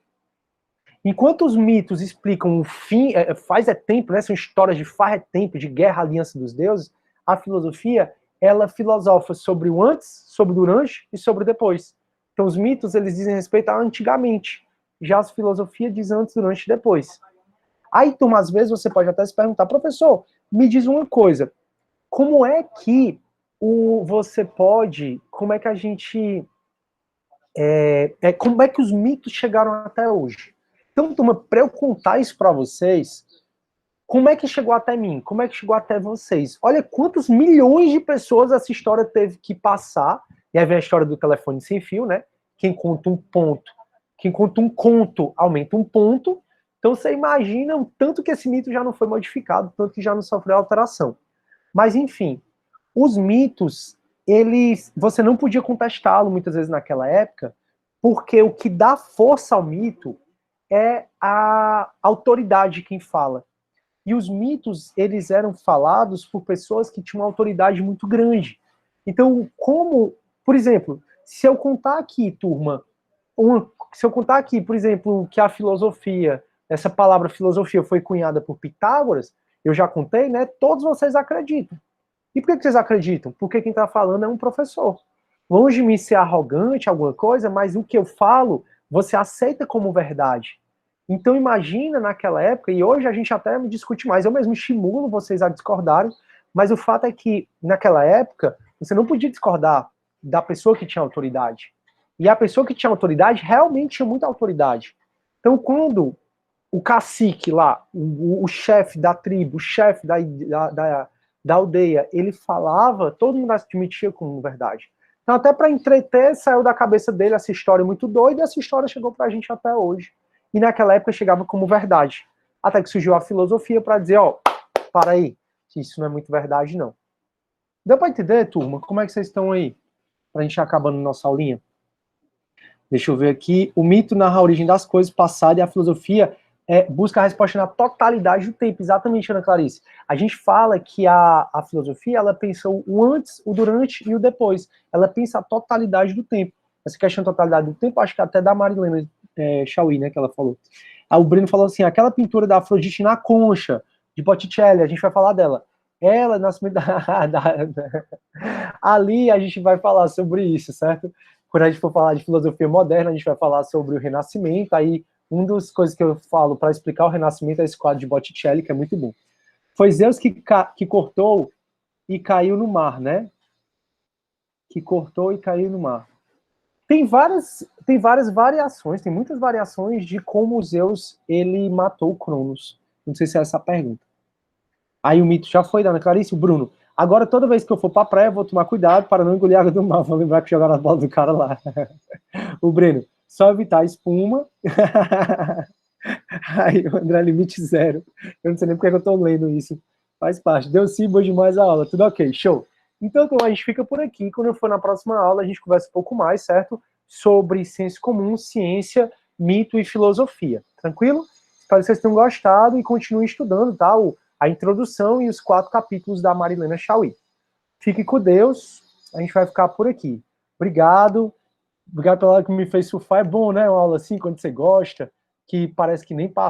Enquanto os mitos explicam o fim, faz tempo, né, são histórias de faz tempo, de guerra, aliança dos deuses, a filosofia, ela filosofa sobre o antes, sobre o durante e sobre o depois. Então os mitos, eles dizem respeito a antigamente, já as filosofias dizem antes, durante e depois. Aí, então, às vezes você pode até se perguntar, professor, me diz uma coisa, como é que como é que a gente, como é que os mitos chegaram até hoje? Então, turma, para eu contar isso para vocês, como é que chegou até mim? Como é que chegou até vocês? Olha quantos milhões de pessoas essa história teve que passar, e aí vem a história do telefone sem fio, né? Quem conta um conto aumenta um ponto, então você imagina o tanto que esse mito já não foi modificado, tanto que já não sofreu alteração. Mas, enfim, os mitos, você não podia contestá-lo muitas vezes naquela época, porque o que dá força ao mito é a autoridade de quem fala. E os mitos, eles eram falados por pessoas que tinham uma autoridade muito grande. Então, por exemplo, se eu contar aqui, turma, por exemplo, que a filosofia, essa palavra filosofia foi cunhada por Pitágoras, eu já contei, né? Todos vocês acreditam. E por que vocês acreditam? Porque quem está falando é um professor. Longe de mim ser arrogante, alguma coisa, mas o que eu falo, você aceita como verdade. Então imagina naquela época, e hoje a gente até me discute mais, eu mesmo estimulo vocês a discordarem, mas o fato é que naquela época, você não podia discordar da pessoa que tinha autoridade. E a pessoa que tinha autoridade realmente tinha muita autoridade. Então quando o cacique lá, o chefe da tribo, o chefe da aldeia, ele falava, todo mundo admitia como verdade. Então, até para entreter, saiu da cabeça dele essa história muito doida, e essa história chegou para a gente até hoje. E naquela época chegava como verdade. Até que surgiu a filosofia para dizer, ó, para aí, que isso não é muito verdade, não. Deu para entender, turma? Como é que vocês estão aí? Para a gente ir acabando nossa aulinha. Deixa eu ver aqui. O mito narra a origem das coisas passadas e a filosofia busca a resposta na totalidade do tempo. Exatamente, Ana Clarice. A gente fala que a filosofia, ela pensa o antes, o durante e o depois. Ela pensa a totalidade do tempo. Essa questão da totalidade do tempo, acho que até da Marilena Chauí, né, que ela falou. Aí o Breno falou assim, aquela pintura da Afrodite na concha, de Botticelli, a gente vai falar dela. Ela, nascimento ali a gente vai falar sobre isso, certo? Quando a gente for falar de filosofia moderna, a gente vai falar sobre o Renascimento. Aí, uma das coisas que eu falo para explicar o Renascimento é esse quadro de Botticelli, que é muito bom. Foi Zeus que cortou e caiu no mar, né? Que cortou e caiu no mar. Tem várias variações, tem muitas variações de como Zeus ele matou o Cronos. Não sei se é essa a pergunta. Aí o mito já foi dando, Clarice, o Bruno. Agora, toda vez que eu for pra praia, eu vou tomar cuidado para não engolir água do mar. Vou lembrar que jogaram as bolas do cara lá. O Breno, só evitar espuma. Aí o André, limite zero. Eu não sei nem porque eu tô lendo isso. Faz parte. Deu sim, boa demais a aula. Tudo ok, show. Então, a gente fica por aqui. Quando eu for na próxima aula, a gente conversa um pouco mais, certo? Sobre senso comum, ciência, mito e filosofia. Tranquilo? Espero que vocês tenham gostado e continuem estudando, tá? A introdução e os 4 capítulos da Marilena Chauí. Fique com Deus. A gente vai ficar por aqui. Obrigado. Obrigado pela aula que me fez surfar. É bom, né? Uma aula assim, quando você gosta, que parece que nem passa.